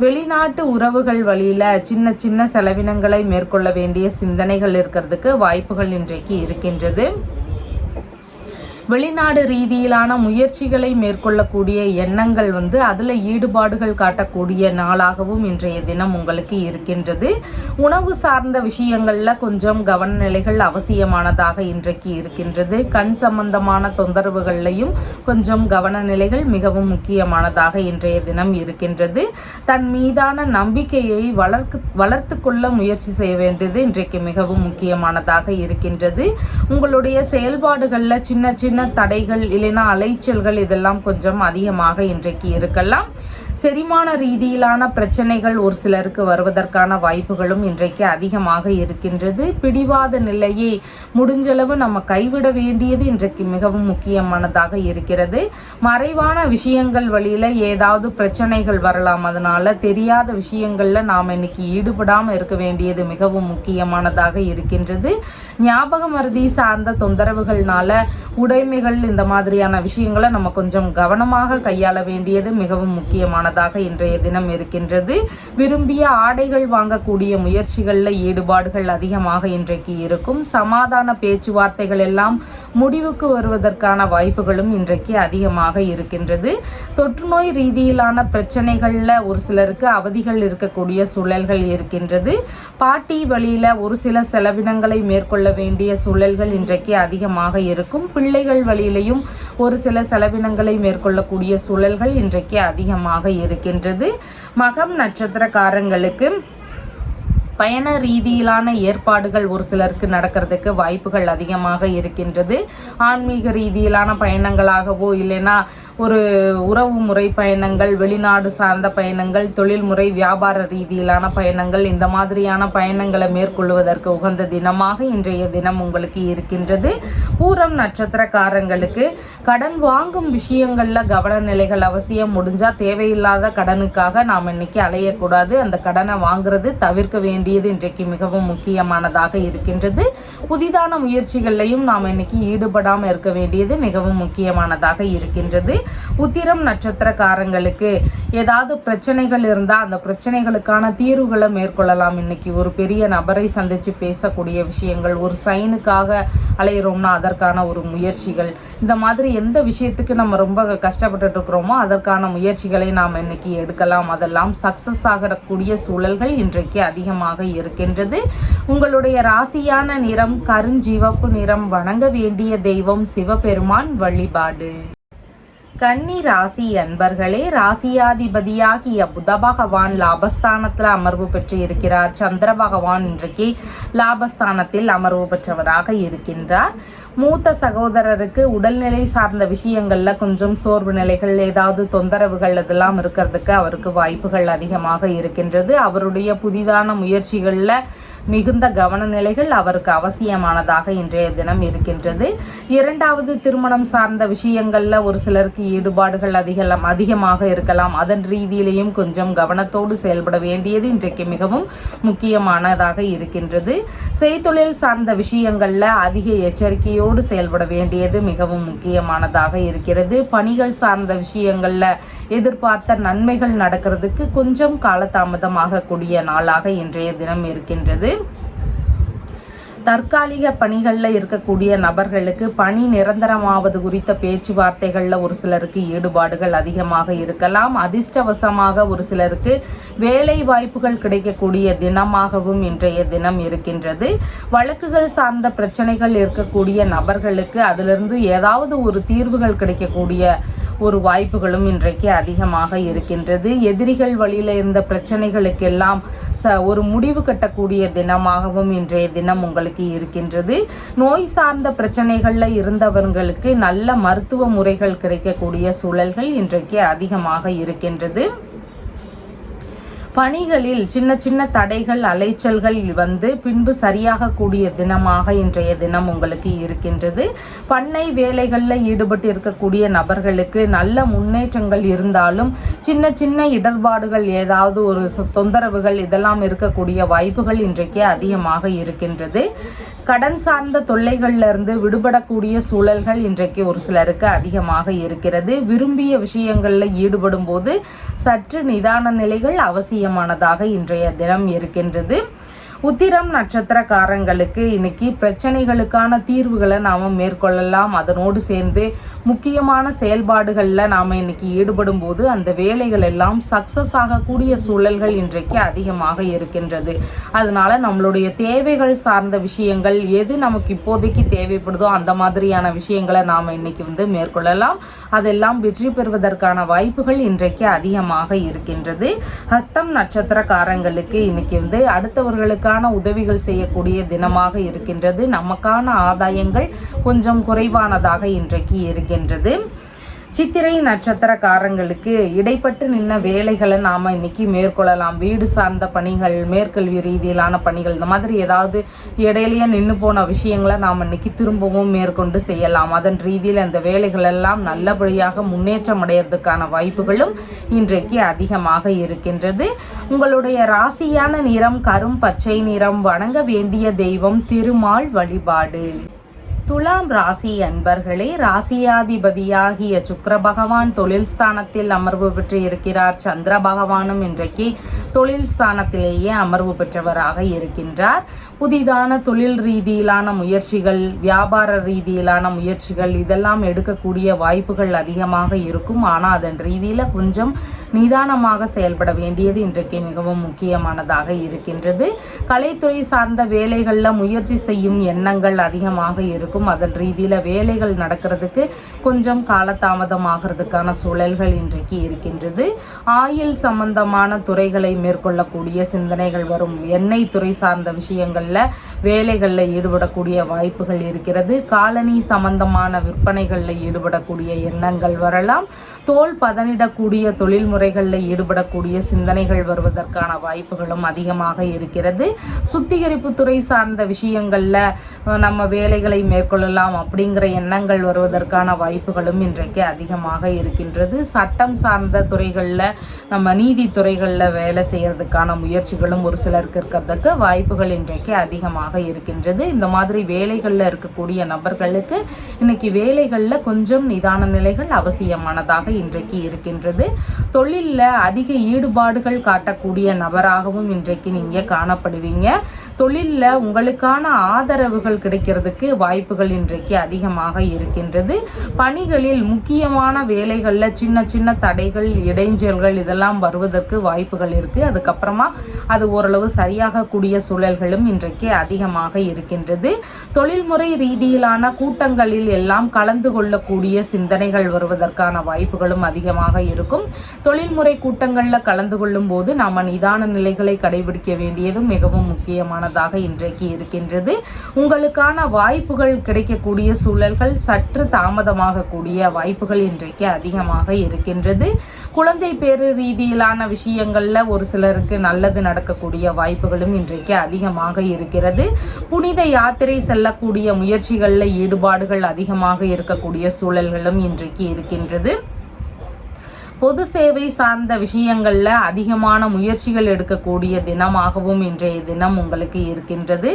வெளிநாட்டு உறவுகள் வழியில சின்ன சின்ன செலவினங்களை மேற்கொள்ள வேண்டிய சிந்தனைகள் இருக்கிறதுக்கு வாய்ப்புகள் இன்றைக்கு இருக்கின்றது. வெளிநாடு ரீதியிலான முயற்சிகளை மேற்கொள்ளக்கூடிய எண்ணங்கள் அதில் ஈடுபாடுகள் காட்டக்கூடிய நாளாகவும் இன்றைய தினம் உங்களுக்கு இருக்கின்றது. உணவு சார்ந்த விஷயங்களில் கொஞ்சம் கவன நிலைகள் அவசியமானதாக இன்றைக்கு இருக்கின்றது. கண் சம்பந்தமான தொந்தரவுகள்லையும் கொஞ்சம் கவன நிலைகள் மிகவும் முக்கியமானதாக இன்றைய தினம் இருக்கின்றது. தன் மீதான நம்பிக்கையை வளர்த்து கொள்ள முயற்சி செய்ய வேண்டியது இன்றைக்கு மிகவும் முக்கியமானதாக இருக்கின்றது. உங்களுடைய செயல்பாடுகளில் சின்ன சின்ன தடைகள் இல்லைனா அலைச்சல்கள் இதெல்லாம் கொஞ்சம் அதிகமாக இன்றைக்கு இருக்கலாம். செரிமான ரீதியிலான பிரச்சனைகள் ஒரு சிலருக்கு வருவதற்கான வாய்ப்புகளும் இன்றைக்கு அதிகமாக இருக்கின்றது. பிடிவாத நிலையை முடிஞ்சளவு நம்ம கைவிட வேண்டியது இன்றைக்கு மிகவும் முக்கியமானதாக இருக்கிறது. மறைவான விஷயங்கள் வழியில ஏதாவது பிரச்சனைகள் வரலாம். அதனால தெரியாத விஷயங்கள்ல நாம் இன்னைக்கு ஈடுபடாமல் இருக்க வேண்டியது மிகவும் முக்கியமானதாக இருக்கின்றது. ஞாபக மறதி சார்ந்த தொந்தரவுகள்னால உடைமைகள் இந்த மாதிரியான விஷயங்களை நம்ம கொஞ்சம் கவனமாக கையாள வேண்டியது மிகவும் முக்கியமானதாக இன்றைய தினம் இருக்கின்றது. விரும்பிய ஆடைகள் வாங்கக்கூடிய முயற்சிகளில் ஈடுபாடுகள் அதிகமாக இன்றைக்கு இருக்கும். சமாதான பேச்சுவார்த்தைகள் எல்லாம் முடிவுக்கு வருவதற்கான வாய்ப்புகளும் இன்றைக்கு அதிகமாக இருக்கின்றது. தொற்றுநோய் ரீதியிலான பிரச்சனைகள்ல ஒரு சிலருக்கு அவதிகள் இருக்கக்கூடிய சூழல்கள் இருக்கின்றது. பாட்டி வழியில ஒரு சில செலவினங்களை மேற்கொள்ள வேண்டிய சூழல்கள் இன்றைக்கு அதிகமாக இருக்கும். பிள்ளைகள் வழியிலையும் ஒரு சில செலவினங்களை மேற்கொள்ளக்கூடிய சூழல்கள் இன்றைக்கு அதிகமாக இருக்கின்றது. மகம் நட்சத்திரக்காரங்களுக்கு பயண ரீதியிலான ஏற்பாடுகள் ஒரு சிலருக்கு நடக்கிறதுக்கு வாய்ப்புகள் அதிகமாக இருக்கின்றது. ஆன்மீக ரீதியிலான பயணங்களாகவோ இல்லைன்னா ஒரு உறவு முறை பயணங்கள், வெளிநாடு சார்ந்த பயணங்கள், தொழில்முறை வியாபார ரீதியிலான பயணங்கள் இந்த மாதிரியான பயணங்களை மேற்கொள்வதற்கு உகந்த தினமாக இன்றைய தினம் உங்களுக்கு இருக்கின்றது. பூரம் நட்சத்திரக்காரங்களுக்கு கடன் வாங்கும் விஷயங்கள்ல கவன நிலைகள் அவசியம். முடிஞ்சா தேவையில்லாத கடனுக்காக நாம் இன்னைக்கு அலையக்கூடாது. அந்த கடனை வாங்குறது தவிர்க்க வேண்டிய வேண்டியது இன்றைக்கு மிகவும் முக்கியமானதாக இருக்கின்றது. புதிதான முயற்சிகளையும் நாம் இன்னைக்கு ஈடுபடாமல் இருக்க வேண்டியது மிகவும் முக்கியமானதாக இருக்கின்றது. உத்திரம் நட்சத்திரக்காரங்களுக்கு ஏதாவது பிரச்சனைகள் இருந்தால் அந்த பிரச்சனைகளுக்கான தீர்வுகளை மேற்கொள்ளலாம். இன்னைக்கு ஒரு பெரிய நபரை சந்தித்து பேசக்கூடிய விஷயங்கள், ஒரு சைனுக்காக அலையிறோம்னா அதற்கான ஒரு முயற்சிகள், இந்த மாதிரி எந்த விஷயத்துக்கு நம்ம ரொம்ப கஷ்டப்பட்டு இருக்கிறோமோ அதற்கான முயற்சிகளை நாம் இன்னைக்கு எடுக்கலாம். அதெல்லாம் சக்சஸ் ஆகக்கூடிய சூழல்கள் இன்றைக்கு அதிகமாக இருக்கின்றது. உங்களுடைய ராசியான நிறம் கருஞ்சிவப்பு நிறம். வணங்க வேண்டிய தெய்வம் சிவபெருமான் வழிபாடு. கன்னி ராசி அன்பர்களே, ராசியாதிபதியாகிய புத பகவான் லாபஸ்தானத்தில் அமர்வு பெற்று இருக்கிறார். சந்திர பகவான் இன்றைக்கு லாபஸ்தானத்தில் அமர்வு பெற்றவராக இருக்கின்றார். மூத்த சகோதரருக்கு உடல்நிலை சார்ந்த விஷயங்கள்ல கொஞ்சம் சோர்வு நிலைகள், ஏதாவது தொந்தரவுகள் இதெல்லாம் இருக்கிறதுக்கு அவருக்கு வாய்ப்புகள் அதிகமாக இருக்கின்றது. அவருடைய புதிதான முயற்சிகள்ல மிகுந்த கவன நிலைகள் அவருக்கு அவசியமானதாக இன்றைய தினம் இருக்கின்றது. இரண்டாவது திருமணம் சார்ந்த விஷயங்கள்ல ஒரு சிலருக்கு ஈடுபாடுகள் அதிகமாக இருக்கலாம். அதன் ரீதியிலையும் கொஞ்சம் கவனத்தோடு செயல்பட வேண்டியது இன்றைக்கு மிகவும் முக்கியமானதாக இருக்கின்றது. செய்தொழில் சார்ந்த விஷயங்கள்ல அதிக எச்சரிக்கையோடு செயல்பட வேண்டியது மிகவும் முக்கியமானதாக இருக்கிறது. பணிகள் சார்ந்த விஷயங்கள்ல எதிர்பார்த்த நன்மைகள் நடக்கிறதுக்கு கொஞ்சம் காலதாமதமாக கூடிய நாளாக இன்றைய தினம் இருக்கின்றது. தற்காலிக பணிகளில் இருக்கக்கூடிய நபர்களுக்கு பணி நிரந்தரமாவது குறித்த பேச்சுவார்த்தைகளில் ஒரு சிலருக்கு ஈடுபாடுகள் அதிகமாக இருக்கலாம். அதிர்ஷ்டவசமாக ஒரு சிலருக்கு வேலை வாய்ப்புகள் கிடைக்கக்கூடிய தினமாகவும் இன்றைய தினம் இருக்கின்றது. வழக்குகள் சார்ந்த பிரச்சனைகள் இருக்கக்கூடிய நபர்களுக்கு அதிலிருந்து ஏதாவது ஒரு தீர்வுகள் கிடைக்கக்கூடிய ஒரு வாய்ப்புகளும் இன்றைக்கு அதிகமாக இருக்கின்றது. எதிரிகள் வழியில் இருந்த பிரச்சனைகளுக்கெல்லாம் ஒரு முடிவு கட்டக்கூடிய தினமாகவும் இன்றைய தினம் உங்களுக்கு இருக்கின்றது. நோய் சார்ந்த பிரச்சனைகள்ல இருந்தவர்களுக்கு நல்ல மருத்துவ முறைகள் கிடைக்கக்கூடிய சூழல்கள் இன்றைக்கு அதிகமாக இருக்கின்றது. பணிகளில் சின்ன சின்ன தடைகள் அலைச்சல்கள் வந்து பின்பு சரியாக கூடிய தினமாக இன்றைய தினம் உங்களுக்கு இருக்கின்றது. பண்ணை வேலைகளில் ஈடுபட்டு இருக்கக்கூடிய நபர்களுக்கு நல்ல முன்னேற்றங்கள் இருந்தாலும் சின்ன சின்ன இடர்பாடுகள், ஏதாவது ஒரு தொந்தரவுகள் இதெல்லாம் இருக்கக்கூடிய வாய்ப்புகள் இன்றைக்கு அதிகமாக இருக்கின்றது. கடன் சார்ந்த தொல்லைகள்ல இருந்து விடுபடக்கூடிய சூழல்கள் இன்றைக்கு ஒரு சிலருக்கு அதிகமாக இருக்கிறது. விரும்பிய விஷயங்கள்ல ஈடுபடும் போது சற்று நிதான நிலைகள் அவசியமானதாக இன்றைய தினம் இருக்கின்றது. உத்திரம் நட்சத்திரக்காரங்களுக்கு இன்னைக்கு பிரச்சனைகளுக்கான தீர்வுகளை நாம் மேற்கொள்ளலாம். அதனோடு சேர்ந்து முக்கியமான செயல்பாடுகளில் நாம் இன்னைக்கு ஈடுபடும் போது அந்த வேலைகள் எல்லாம் சக்சஸ் ஆகக்கூடிய சூழல்கள் இன்றைக்கு அதிகமாக இருக்கின்றது. அதனால நம்மளுடைய தேவைகள் சார்ந்த விஷயங்கள் எது நமக்கு இப்போதைக்கு தேவைப்படுதோ அந்த மாதிரியான விஷயங்களை நாம் இன்னைக்கு மேற்கொள்ளலாம். அதெல்லாம் வெற்றி பெறுவதற்கான வாய்ப்புகள் இன்றைக்கு அதிகமாக இருக்கின்றது. ஹஸ்தம் நட்சத்திரக்காரங்களுக்கு இன்னைக்கு அடுத்தவர்களுக்கு உதவிகள் செய்யக்கூடிய தினமாக இருக்கின்றது. நமக்கான ஆதாயங்கள் கொஞ்சம் குறைவானதாக இன்றைக்கு இருக்கின்றது. சித்திரை நட்சத்திரக்காரங்களுக்கு இடைப்பட்டு நின்ன வேலைகளை நாம் இன்னைக்கு மேற்கொள்ளலாம். வீடு சார்ந்த பணிகள், மேற்கல்வி ரீதியிலான பணிகள், இந்த மாதிரி ஏதாவது இடையிலேயே நின்று போன விஷயங்களை நாம் இன்னைக்கு திரும்பவும் மேற்கொண்டு செய்யலாம். அதன் ரீதியில் அந்த வேலைகள் எல்லாம் நல்லபடியாக முன்னேற்றம் அடைகிறதுக்கான வாய்ப்புகளும் இன்றைக்கு அதிகமாக இருக்கின்றது. உங்களுடைய ராசியான நிறம் கரும் பச்சை நிறம். வணங்க வேண்டிய தெய்வம் திருமால் வழிபாடு. துலாம் ராசி அன்பர்களே, ராசியாதிபதியாகிய சுக்கிர பகவான் தொழில் ஸ்தானத்தில் அமர்வு பெற்று இருக்கிறார். சந்திர பகவானும் இன்றைக்கு தொழில் ஸ்தானத்திலேயே அமர்வு பெற்றவராக இருக்கின்றார். புதிதான தொழில் ரீதியிலான முயற்சிகள், வியாபார ரீதியிலான முயற்சிகள் இதெல்லாம் எடுக்கக்கூடிய வாய்ப்புகள் அதிகமாக இருக்கும். ஆனால் அதன் ரீதியில் கொஞ்சம் நிதானமாக செயல்பட வேண்டியது இன்றைக்கு மிகவும் முக்கியமானதாக இருக்கின்றது. கலைத்துறை சார்ந்த வேலைகளில் முயற்சி செய்யும் எண்ணங்கள் அதிகமாக இருக்கும். அதன் ரீதியில வேலைகள் நடக்கிறதுக்கு கொஞ்சம் காலதாமதமாகிறதுக்கான சூழல்கள் இன்றைக்கு இருக்கின்றது. ஆயில் சம்பந்தமான துறைகளை மேற்கொள்ளக்கூடிய சிந்தனைகள் வரும். எண்ணெய் துறை சார்ந்த விஷயங்கள்ல வேலைகளில் ஈடுபடக்கூடிய வாய்ப்புகள் இருக்கிறது. காலனி சம்பந்தமான விற்பனைகளில் ஈடுபடக்கூடிய எண்ணங்கள் வரலாம். தோல் பதனிடக்கூடிய தொழில்முறைகளில் ஈடுபடக்கூடிய சிந்தனைகள் வருவதற்கான வாய்ப்புகளும் அதிகமாக இருக்கிறது. சுத்திகரிப்பு துறை சார்ந்த விஷயங்கள்ல நம்ம வேலைகளை மேற்கொள்ள மேற்கொள்ளலாம் அப்படிங்கிற எண்ணங்கள் வருவதற்கான வாய்ப்புகளும் இன்றைக்கு அதிகமாக இருக்கின்றது. சட்டம் சார்ந்த துறைகளில், நம்ம நீதித்துறைகளில் வேலை செய்யறதுக்கான முயற்சிகளும் ஒரு சிலருக்கு இருக்கிறதுக்கு வாய்ப்புகள் இன்றைக்கு அதிகமாக இருக்கின்றது. இந்த மாதிரி வேலைகளில் இருக்கக்கூடிய நபர்களுக்கு இன்னைக்கு வேலைகளில் கொஞ்சம் நிதான நிலைகள் அவசியமானதாக இன்றைக்கு இருக்கின்றது. தொழிலில் அதிக ஈடுபாடுகள் காட்டக்கூடிய நபராகவும் இன்றைக்கு நீங்க காணப்படுவீங்க. தொழிலில் உங்களுக்கான ஆதரவுகள் கிடைக்கிறதுக்கு வாய்ப்புகள் இன்றைக்கு அதிகமாக இருக்கின்றது. பணிகளில் முக்கியமான வேலைகளில் சின்ன சின்ன தடைகள், இடைஞ்சல்கள் இதெல்லாம் வருவதற்கு வாய்ப்புகள் இருக்கு. அதுக்கப்புறமா அது ஓரளவு சரியாக கூடிய சூழல்களும் இன்றைக்கு அதிகமாக இருக்கின்றது. தொழில்முறை ரீதியிலான கூட்டங்களில் எல்லாம் கலந்து கொள்ளக்கூடிய சிந்தனைகள் வருவதற்கான வாய்ப்புகளும் அதிகமாக இருக்கும். தொழில்முறை கூட்டங்களில் கலந்து கொள்ளும் போது நாம நிதான நிலைகளை கடைபிடிக்க வேண்டியதும் மிகவும் முக்கியமானதாக இன்றைக்கு இருக்கின்றது. உங்களுக்கான வாய்ப்புகள் கிடைக்கக்கூடிய சூழல்கள் சற்று தாமதமாக கூடிய வாய்ப்புகள் இன்றைக்கு அதிகமாக இருக்கின்றது. குழந்தை பேரு ரீதியிலான விஷயங்கள்ல ஒரு சிலருக்கு நல்லது நடக்கக்கூடிய வாய்ப்புகளும் இன்றைக்கு அதிகமாக இருக்கிறது. புனித யாத்திரை செல்லக்கூடிய முயற்சிகளில் ஈடுபாடுகள் அதிகமாக இருக்கக்கூடிய சூழல்களும் இன்றைக்கு இருக்கின்றது. பொது சேவை சார்ந்த விஷயங்கள்ல அதிகமான முயற்சிகள் எடுக்கக்கூடிய தினமாகவும் இன்றைய தினம் உங்களுக்கு இருக்கின்றது.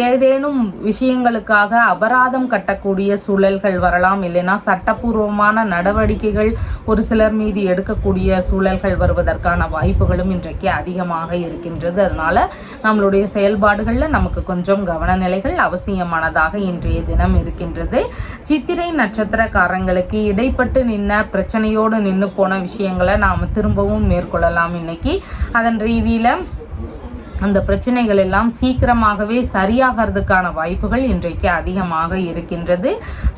ஏதேனும் விஷயங்களுக்காக அபராதம் கட்டக்கூடிய சூழல்கள் வரலாம், இல்லைன்னா சட்டப்பூர்வமான நடவடிக்கைகள் ஒரு சிலர் மீது எடுக்கக்கூடிய சூழல்கள் வருவதற்கான வாய்ப்புகளும் இன்றைக்கு அதிகமாக இருக்கின்றது. அதனால நம்மளுடைய செயல்பாடுகள்ல நமக்கு கொஞ்சம் கவனநிலைகள் அவசியமானதாக இன்றைய தினம் இருக்கின்றது. சித்திரை நட்சத்திரக்காரங்களுக்கு இடைப்பட்டு நின்ன பிரச்சனையோடு நின்று போன விஷயங்களை நாம திரும்பவும் மேற்கொள்ளலாம் இன்னைக்கு. அதன் ரீதியில அந்த பிரச்சனைகள் எல்லாம் சீக்கிரமாகவே சரியாகிறதுக்கான வாய்ப்புகள் இன்றைக்கு அதிகமாக இருக்கின்றது.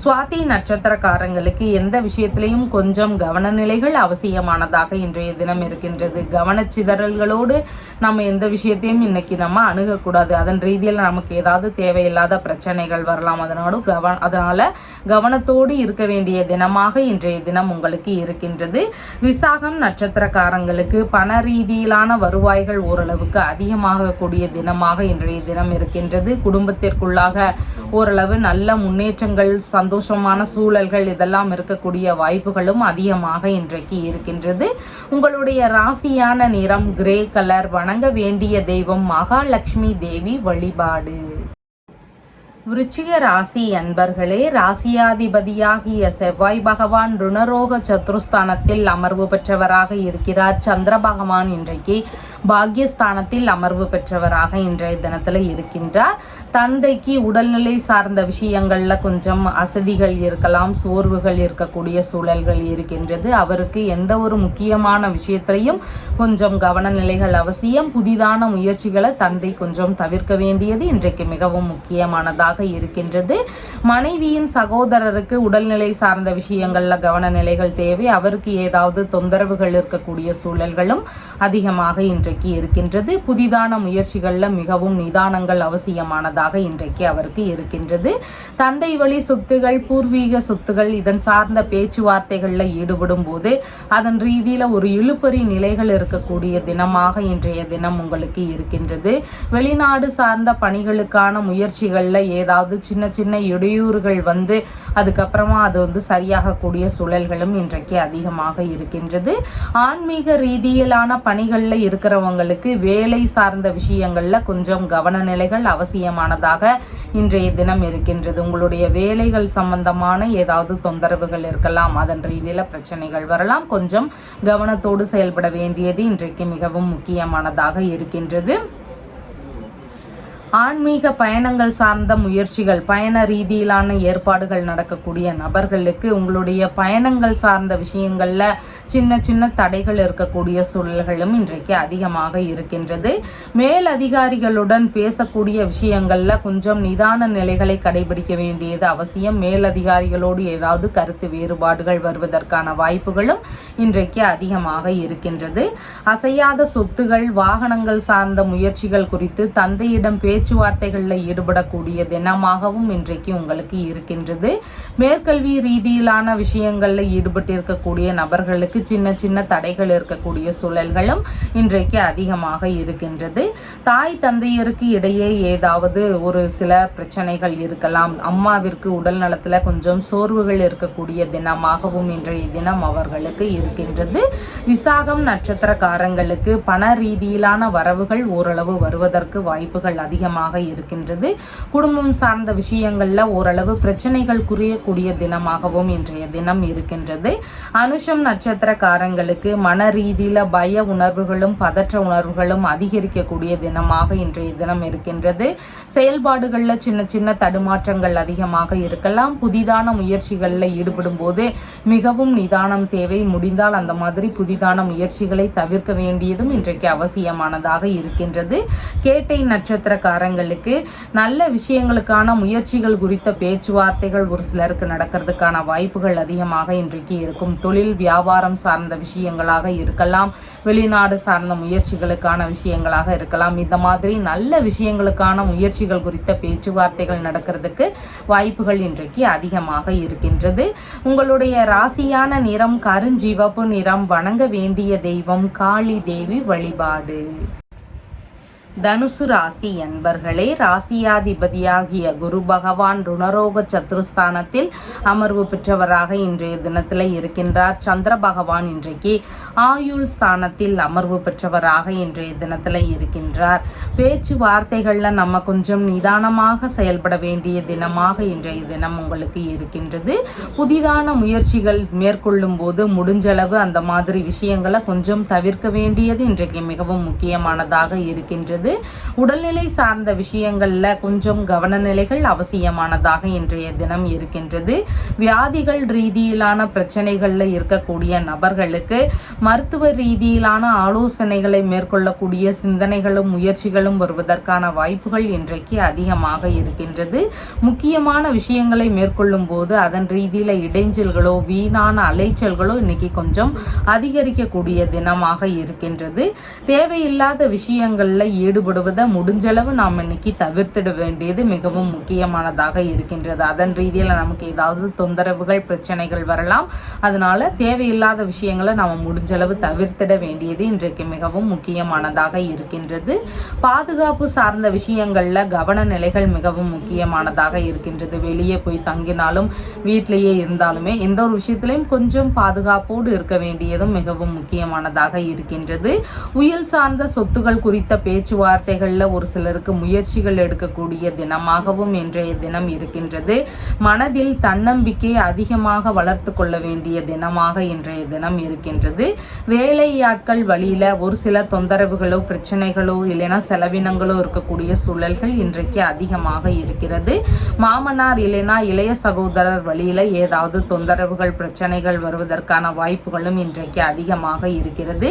சுவாதி நட்சத்திரக்காரங்களுக்கு எந்த விஷயத்திலையும் கொஞ்சம் கவனநிலைகள் அவசியமானதாக இன்றைய தினம் இருக்கின்றது. கவனச்சிதறல்களோடு நம்ம எந்த விஷயத்தையும் இன்னைக்கு நம்ம அணுகக்கூடாது. அதன் ரீதியில் நமக்கு ஏதாவது தேவையில்லாத பிரச்சனைகள் வரலாம். அதனால கவனத்தோடு இருக்க வேண்டிய தினமாக இன்றைய தினம் உங்களுக்கு இருக்கின்றது. விசாகம் நட்சத்திரக்காரங்களுக்கு பண ரீதியிலான வருவாய்கள் ஓரளவுக்கு அதிகமாக கூடிய தினமாக இன்றைய தினம் இருக்கின்றது. குடும்பத்திற்குள்ளாக ஓரளவு நல்ல முன்னேற்றங்கள், சந்தோஷமான சூழல்கள் இதெல்லாம் இருக்கக்கூடிய வாய்ப்புகளும் அதிகமாக இன்றைக்கு இருக்கின்றது. உங்களுடைய ராசியான நிறம் கிரே கலர். வணங்க வேண்டிய தெய்வம் மகாலட்சுமி தேவி வழிபாடு. விருச்சிக ராசி அன்பர்களே, ராசியாதிபதியாகிய செவ்வாய் பகவான் ருணரோக சத்துருஸ்தானத்தில் அமர்வு பெற்றவராக இருக்கிறார். சந்திர பகவான் இன்றைக்கு பாக்யஸ்தானத்தில் அமர்வு பெற்றவராக இன்றைய தினத்துல இருக்கின்றார். தந்தைக்கு உடல்நிலை சார்ந்த விஷயங்கள்ல கொஞ்சம் அசதிகள் இருக்கலாம், சோர்வுகள் இருக்கக்கூடிய சூழல்கள் இருக்கின்றது. அவருக்கு எந்த ஒரு முக்கியமான விஷயத்திலையும் கொஞ்சம் கவனநிலைகள் அவசியம். புதிதான முயற்சிகளை தந்தை கொஞ்சம் தவிர்க்க வேண்டியது இன்றைக்கு மிகவும் முக்கியமானதாக இருக்கின்றது. மனைவியின் சகோதரருக்கு உடல்நிலை சார்ந்த விஷயங்கள்ல கவனநிலைகள் தேவை. அவருக்கு ஏதாவது தொந்தரவுகள் இருக்கக்கூடிய சூழல்களும் அதிகமாக இன்றைக்கு இருக்கின்றது. புதிதான முயற்சிகள்ல மிகவும் நிதானங்கள் அவசியமானதாக இன்றைக்கு அவருக்கு இருக்கின்றது. தந்தை வழி சொத்துகள், பூர்வீக சொத்துகள் இதன் சார்ந்த பேச்சுவார்த்தைகள்ல ஈடுபடும் போது அதன் ரீதியில ஒரு இழுபறி நிலைகள் இருக்கக்கூடிய தினமாக இன்றைய தினம் உங்களுக்கு இருக்கின்றது. வெளிநாடு சார்ந்த பணிகளுக்கான முயற்சிகள்ல ஏதாவது சின்ன சின்ன இடையூறுகள் வந்து அதுக்கப்புறமா அது சரியாக கூடிய சூழல்களும் இன்றைக்கு அதிகமாக இருக்கின்றது. ஆன்மீக ரீதியிலான பணிகள்ல இருக்கிறவங்களுக்கு வேலை சார்ந்த விஷயங்கள்ல கொஞ்சம் கவனநிலைகள் அவசியமானதாக இன்றைய தினம் இருக்கின்றது. உங்களுடைய வேலைகள் சம்பந்தமான ஏதாவது தொந்தரவுகள் இருக்கலாம், அதன் ரீதியில பிரச்சனைகள் வரலாம். கொஞ்சம் கவனத்தோடு செயல்பட வேண்டியது இன்றைக்கு மிகவும் முக்கியமானதாக இருக்கின்றது. ஆன்மீக பயணங்கள் சார்ந்த முயற்சிகள், பயண ரீதியிலான ஏற்பாடுகள் நடக்கக்கூடிய நபர்களுக்கு உங்களுடைய பயணங்கள் சார்ந்த விஷயங்கள்ல சின்ன சின்ன தடைகள் இருக்கக்கூடிய சூழல்களும் இன்றைக்கு அதிகமாக இருக்கின்றது. மேல் அதிகாரிகளுடன் பேசக்கூடிய விஷயங்கள்ல கொஞ்சம் நிதான நிலைகளை கடைபிடிக்க வேண்டியது அவசியம். மேல் அதிகாரிகளோடு ஏதாவது கருத்து வேறுபாடுகள் வருவதற்கான வாய்ப்புகளும் இன்றைக்கு அதிகமாக இருக்கின்றது. அசையாத சொத்துகள், வாகனங்கள் சார்ந்த முயற்சிகள் குறித்து தந்தையிடம் பேச்சுவார்த்தைகளில் ஈடுபடக்கூடிய தினமாகவும் இன்றைக்கு உங்களுக்கு இருக்கின்றது. மேற்கல்வி ரீதியிலான விஷயங்களில் ஈடுபட்டு இருக்கக்கூடிய நபர்களுக்கு சின்ன சின்ன தடைகள் இருக்கக்கூடிய சூழல்களும் இன்றைக்கு அதிகமாக இருக்கின்றது. தாய் தந்தையருக்கு இடையே ஏதாவது ஒரு சில பிரச்சனைகள் இருக்கலாம். அம்மாவிற்கு உடல் நலத்தில் கொஞ்சம் சோர்வுகள் இருக்கக்கூடிய தினமாகவும் இன்றைய தினம் அவர்களுக்கு இருக்கின்றது. விசாகம் நட்சத்திரக்காரங்களுக்கு பண ரீதியிலான வரவுகள் ஓரளவு வருவதற்கு வாய்ப்புகள் அதிகமாக இருக்கின்றது. குடும்பம் சார்ந்த விஷயங்கள்ல ஓரளவு பிரச்சனைகள் குறையக்கூடிய தினமாகவும் இன்றைய தினம் இருக்கின்றது. அனுஷம் நட்சத்திரக்காரங்களுக்கு மன ரீதியில பய உணர்வுகளும் பதற்ற உணர்வுகளும் அதிகரிக்கக்கூடிய தினமாக இன்றைய தினம் இருக்கின்றது. செயல்பாடுகள்ல சின்ன சின்ன தடுமாற்றங்கள் அதிகமாக இருக்கலாம். புதிதான முயற்சிகளில் ஈடுபடும் போது மிகவும் நிதானம் தேவை. முடிந்தால் அந்த மாதிரி புதிதான முயற்சிகளை தவிர்க்க வேண்டியதும் இன்றைக்கு அவசியமானதாக இருக்கின்றது. கேட்டை நட்சத்திரக்காரங்களுக்கு நல்ல விஷயங்களுக்கான முயற்சிகள் குறித்த பேச்சுவார்த்தைகள் ஒரு சிலருக்கு நடக்கிறதுக்கான வாய்ப்புகள் அதிகமாக இன்றைக்கு இருக்கும். தொழில் வியாபாரம் சார்ந்த விஷயங்களாக இருக்கலாம், வெளிநாடு சார்ந்த முயற்சிகளுக்கான விஷயங்களாக இருக்கலாம். இந்த மாதிரி நல்ல விஷயங்களுக்கான முயற்சிகள் குறித்த பேச்சுவார்த்தைகள் நடக்கிறதுக்கு வாய்ப்புகள் இன்றைக்கு அதிகமாக இருக்கின்றது. உங்களுடைய ராசியான நிறம் கருஞ்சிவப்பு நிறம். வணங்க வேண்டிய தெய்வம் காளி தேவி வழிபாடு. தனுசு ராசி அன்பர்களே, ராசியாதிபதியாகிய குரு பகவான் ருணரோக சத்துருஸ்தானத்தில் அமர்வு பெற்றவராக இன்றைய தினத்தில் இருக்கின்றார். சந்திர பகவான் இன்றைக்கு ஆயுள் ஸ்தானத்தில் அமர்வு பெற்றவராக இன்றைய தினத்தில் இருக்கின்றார். பேச்சுவார்த்தைகளில் நம்ம கொஞ்சம் நிதானமாக செயல்பட வேண்டிய தினமாக இன்றைய தினம் உங்களுக்கு இருக்கின்றது. புதிதான முயற்சிகள் மேற்கொள்ளும் போது முடிஞ்சளவு அந்த மாதிரி விஷயங்களை கொஞ்சம் தவிர்க்க வேண்டியது இன்றைக்கு மிகவும் முக்கியமானதாக இருக்கின்றது. உடல்நிலை சார்ந்த விஷயங்கள்ல கொஞ்சம் கவனநிலைகள் அவசியமானதாக இன்றைய தினம் இருக்கின்றது. வியாதிகள் ரீதியிலான பிரச்சனைகள்ல இருக்கக்கூடிய நபர்களுக்கு மருத்துவ ரீதியிலான ஆலோசனைகளை மேற்கொள்ளக்கூடிய சிந்தனைகளும் முயற்சிகளும் வருவதற்கான வாய்ப்புகள் இன்றைக்கு அதிகமாக இருக்கின்றது. முக்கியமான விஷயங்களை மேற்கொள்ளும் போது அதன் ரீதியில இடைஞ்சல்களோ வீணான அலைச்சல்களோ இன்னைக்கு கொஞ்சம் அதிகரிக்கக்கூடிய தினமாக இருக்கின்றது. தேவையில்லாத விஷயங்கள்ல ஈடுபடுவதை முடிஞ்சளவு நாம் இன்னைக்கு தவிர்த்திட வேண்டியது மிகவும் முக்கியமானதாக இருக்கின்றது. அதன் ரீதியில் நமக்கு ஏதாவது தொந்தரவுகள் பிரச்சனைகள் வரலாம். அதனால தேவையில்லாத விஷயங்களை நாம் முடிஞ்சளவு தவிர்த்திட வேண்டியது இன்றைக்கு மிகவும் முக்கியமானதாக இருக்கின்றது. பாதுகாப்பு சார்ந்த விஷயங்கள்ல கவன நிலைகள் மிகவும் முக்கியமானதாக இருக்கின்றது. வெளியே போய் தங்கினாலும் வீட்டிலேயே இருந்தாலுமே எந்த ஒரு விஷயத்திலையும் கொஞ்சம் பாதுகாப்போடு இருக்க வேண்டியதும் மிகவும் முக்கியமானதாக இருக்கின்றது. உயிர் சார்ந்த சொத்துகள் குறித்த பேச்சுவார்த்தைகள்ல ஒரு சிலருக்கு முயற்சிகள் எடுக்கக்கூடிய தினமாகவும் இன்றைய தினம் இருக்கின்றது. மனதில் தன்னம்பிக்கை அதிகமாக வளர்த்து கொள்ள வேண்டிய தினமாக இன்றைய தினம் இருக்கின்றது. வேலையாட்கள் வழியில ஒரு சில தொந்தரவுகளோ பிரச்சனைகளோ இல்லைன்னா செலவினங்களோ இருக்கக்கூடிய சூழல்கள் இன்றைக்கு அதிகமாக இருக்கிறது. மாமனார் இல்லைன்னா இளைய சகோதரர் வழியில ஏதாவது தொந்தரவுகள் பிரச்சனைகள் வருவதற்கான வாய்ப்புகளும் இன்றைக்கு அதிகமாக இருக்கிறது.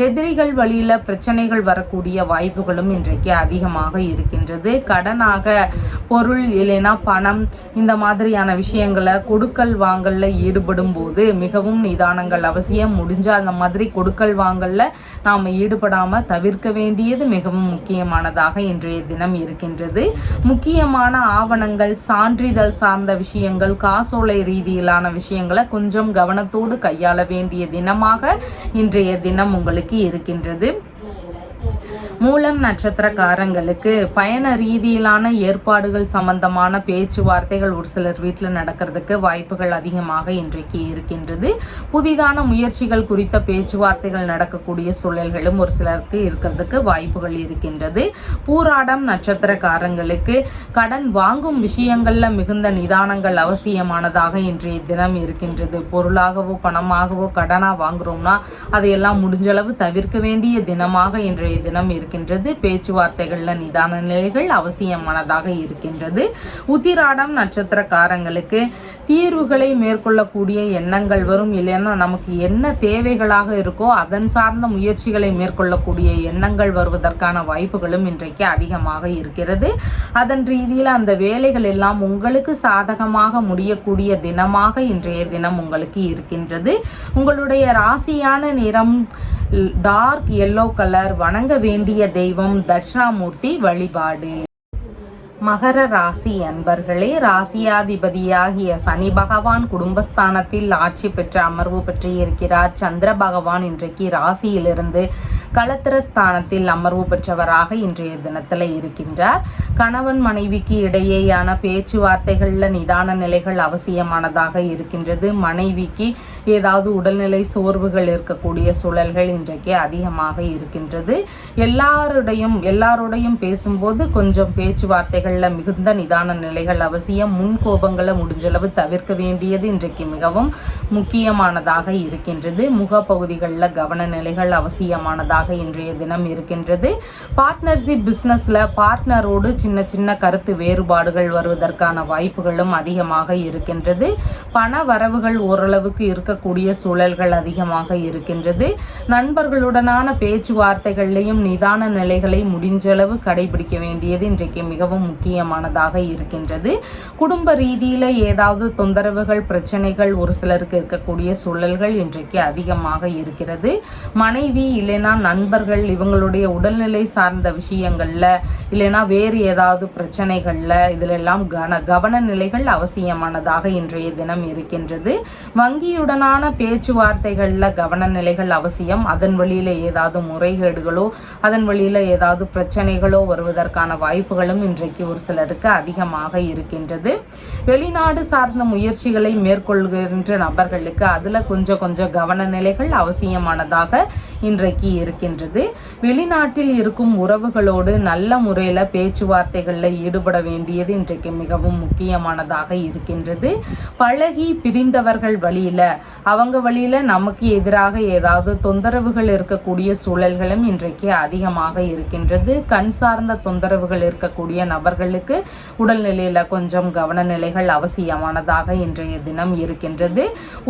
எதிரிகள் வழியில பிரச்சனைகள் வரக்கூடிய வாய்ப்புகளும் இன்றைக்கு அதிகமாக இருக்கின்றது. கடனாக பொருள் இல்லைனா பணம் இந்த மாதிரியான விஷயங்களை கொடுக்கல் வாங்கல்ல ஈடுபடும் போது மிகவும் நிதானங்கள் அவசியம். முடிஞ்ச அந்த மாதிரி கொடுக்கல் வாங்கல்ல நாம் ஈடுபடாம தவிர்க்க வேண்டியது மிகவும் முக்கியமானதாக இன்றைய தினம் இருக்கின்றது. முக்கியமான ஆவணங்கள் சான்றிதழ் சார்ந்த விஷயங்கள் காசோலை ரீதியிலான விஷயங்களை கொஞ்சம் கவனத்தோடு கையாள வேண்டிய தினமாக இன்றைய தினம் உங்களுக்கு இருக்கின்றது. மூலம் நட்சத்திரக்காரங்களுக்கு பயண ரீதியிலான ஏற்பாடுகள் சம்பந்தமான பேச்சுவார்த்தைகள் ஒரு சிலர் வீட்டில் நடக்கிறதுக்கு வாய்ப்புகள் அதிகமாக இன்றைக்கு இருக்கின்றது. புதிதான முயற்சிகள் குறித்த பேச்சுவார்த்தைகள் நடக்கக்கூடிய சூழல்களும் ஒரு சிலருக்கு இருக்கிறதுக்கு வாய்ப்புகள் இருக்கின்றது. பூராடம் நட்சத்திரக்காரங்களுக்கு கடன் வாங்கும் விஷயங்கள்ல மிகுந்த நிதானங்கள் அவசியமானதாக இன்றைய தினம் இருக்கின்றது. பொருளாகவோ பணமாகவோ கடனா வாங்குறோம்னா அதையெல்லாம் முடிஞ்சளவு தவிர்க்க வேண்டிய தினமாக இன்றைய தினம் இருக்கின்றது. பேச்சுவார்த்தைகள்ல நிதான நிலைகள் அவசியமானதாக இருக்கின்றது. உத்திராடம் நட்சத்திரக்காரங்களுக்கு தீர்வுகளை மேற்கொள்ளக்கூடிய எண்ணங்கள் வரும். இல்லைன்னா நமக்கு என்ன தேவைகளாக இருக்கோ அதன் சார்ந்த முயற்சிகளை மேற்கொள்ளக்கூடிய எண்ணங்கள் வருவதற்கான வாய்ப்புகளும் இன்றைக்கு அதிகமாக இருக்கிறது. அதன் ரீதியில் அந்த வேலைகள் எல்லாம் உங்களுக்கு சாதகமாக முடியக்கூடிய தினமாக இன்றைய தினம் உங்களுக்கு இருக்கின்றது. உங்களுடைய ராசியான நிறம் டார்க் எல்லோ கலர். வணங்க வேண்டிய தெய்வம் தட்சிணாமூர்த்தி வழிபாடு. மகர ராசி அன்பர்களே, ராசியாதிபதியாகிய சனி பகவான் குடும்பஸ்தானத்தில் ஆட்சி பெற்று அமர்வு பெற்று இருக்கிறார். சந்திர பகவான் இன்றைக்கு ராசியிலிருந்து களத்திரஸ்தானத்தில் அமர்வு பெற்றவராக இன்றைய தினத்தில் இருக்கின்றார். கணவன் மனைவிக்கு இடையேயான பேச்சுவார்த்தைகளில் நிதான நிலைகள் அவசியமானதாக இருக்கின்றது. மனைவிக்கு ஏதாவது உடல்நிலை சோர்வுகள் இருக்கக்கூடிய சூழல்கள் இன்றைக்கு அதிகமாக இருக்கின்றது. எல்லாரோடையும் பேசும்போது கொஞ்சம் பேச்சுவார்த்தைகள் மிகுந்த நிதான நிலைகள் அவசியம். முன் கோபங்களை முடிஞ்சளவு தவிர்க்க வேண்டியது இன்றைக்கு மிகவும் முக்கியமானதாக இருக்கின்றது. முகப்பகுதிகளில் கவன நிலைகள் அவசியமானதாக இன்றைய தினம் இருக்கின்றது. பார்ட்னர்ஷிப் பிசினஸ்ல பார்ட்னரோடு சின்ன சின்ன கருத்து வேறுபாடுகள் வருவதற்கான வாய்ப்புகளும் அதிகமாக இருக்கின்றது. பண வரவுகள் ஓரளவுக்கு இருக்கக்கூடிய சூழல்கள் அதிகமாக இருக்கின்றது. நண்பர்களுடனான பேச்சுவார்த்தைகளையும் நிதான நிலைகளை முடிஞ்சளவு கடைபிடிக்க வேண்டியது இன்றைக்கு மிகவும் முக்கியமானதாக இருக்கின்றது. குடும்ப ரீதியில ஏதாவது தொந்தரவுகள் பிரச்சனைகள் ஒரு சிலருக்கு இருக்கக்கூடிய சூழல்கள் இன்றைக்கு அதிகமாக இருக்கிறது. மனைவி இல்லைனா நண்பர்கள் இவங்களுடைய உடல்நிலை சார்ந்த விஷயங்கள்ல இல்லைனா வேறு ஏதாவது பிரச்சனைகள்ல இதிலெல்லாம் கவன நிலைகள் அவசியமானதாக இன்றைய தினம் இருக்கின்றது. வங்கியுடனான பேச்சுவார்த்தைகள்ல கவன நிலைகள் அவசியம். அதன் வழியில ஏதாவது முறைகேடுகளோ அதன் வழியில ஏதாவது பிரச்சனைகளோ வருவதற்கான வாய்ப்புகளும் இன்றைக்கு ஒரு சிலருக்கு அதிகமாக இருக்கின்றது. வெளிநாடு சார்ந்த முயற்சிகளை மேற்கொள்கின்ற நபர்களுக்கு அதுல கொஞ்சம் கவன நிலைகள் அவசியமானதாக இன்றைக்கு இருக்கின்றது. வெளிநாட்டில் இருக்கும் உறவுகளோடு நல்ல முறையில பேச்சுவார்த்தைகளில் ஈடுபட வேண்டியது இன்றைக்கு மிகவும் முக்கியமானதாக இருக்கின்றது. பழகி பிரிந்தவர்கள் வழியில அவங்க வழியில நமக்கு எதிராக ஏதாவது தொந்தரவுகள் இருக்கக்கூடிய சூழல்களும் இன்றைக்கு அதிகமாக இருக்கின்றது. கண் சார்ந்த தொந்தரவுகள் இருக்கக்கூடிய நபர்களுக்கு உடல்நிலையில கொஞ்சம் கவன நிலைகள் அவசியமானதாக இன்றைய தினம் இருக்கின்றது.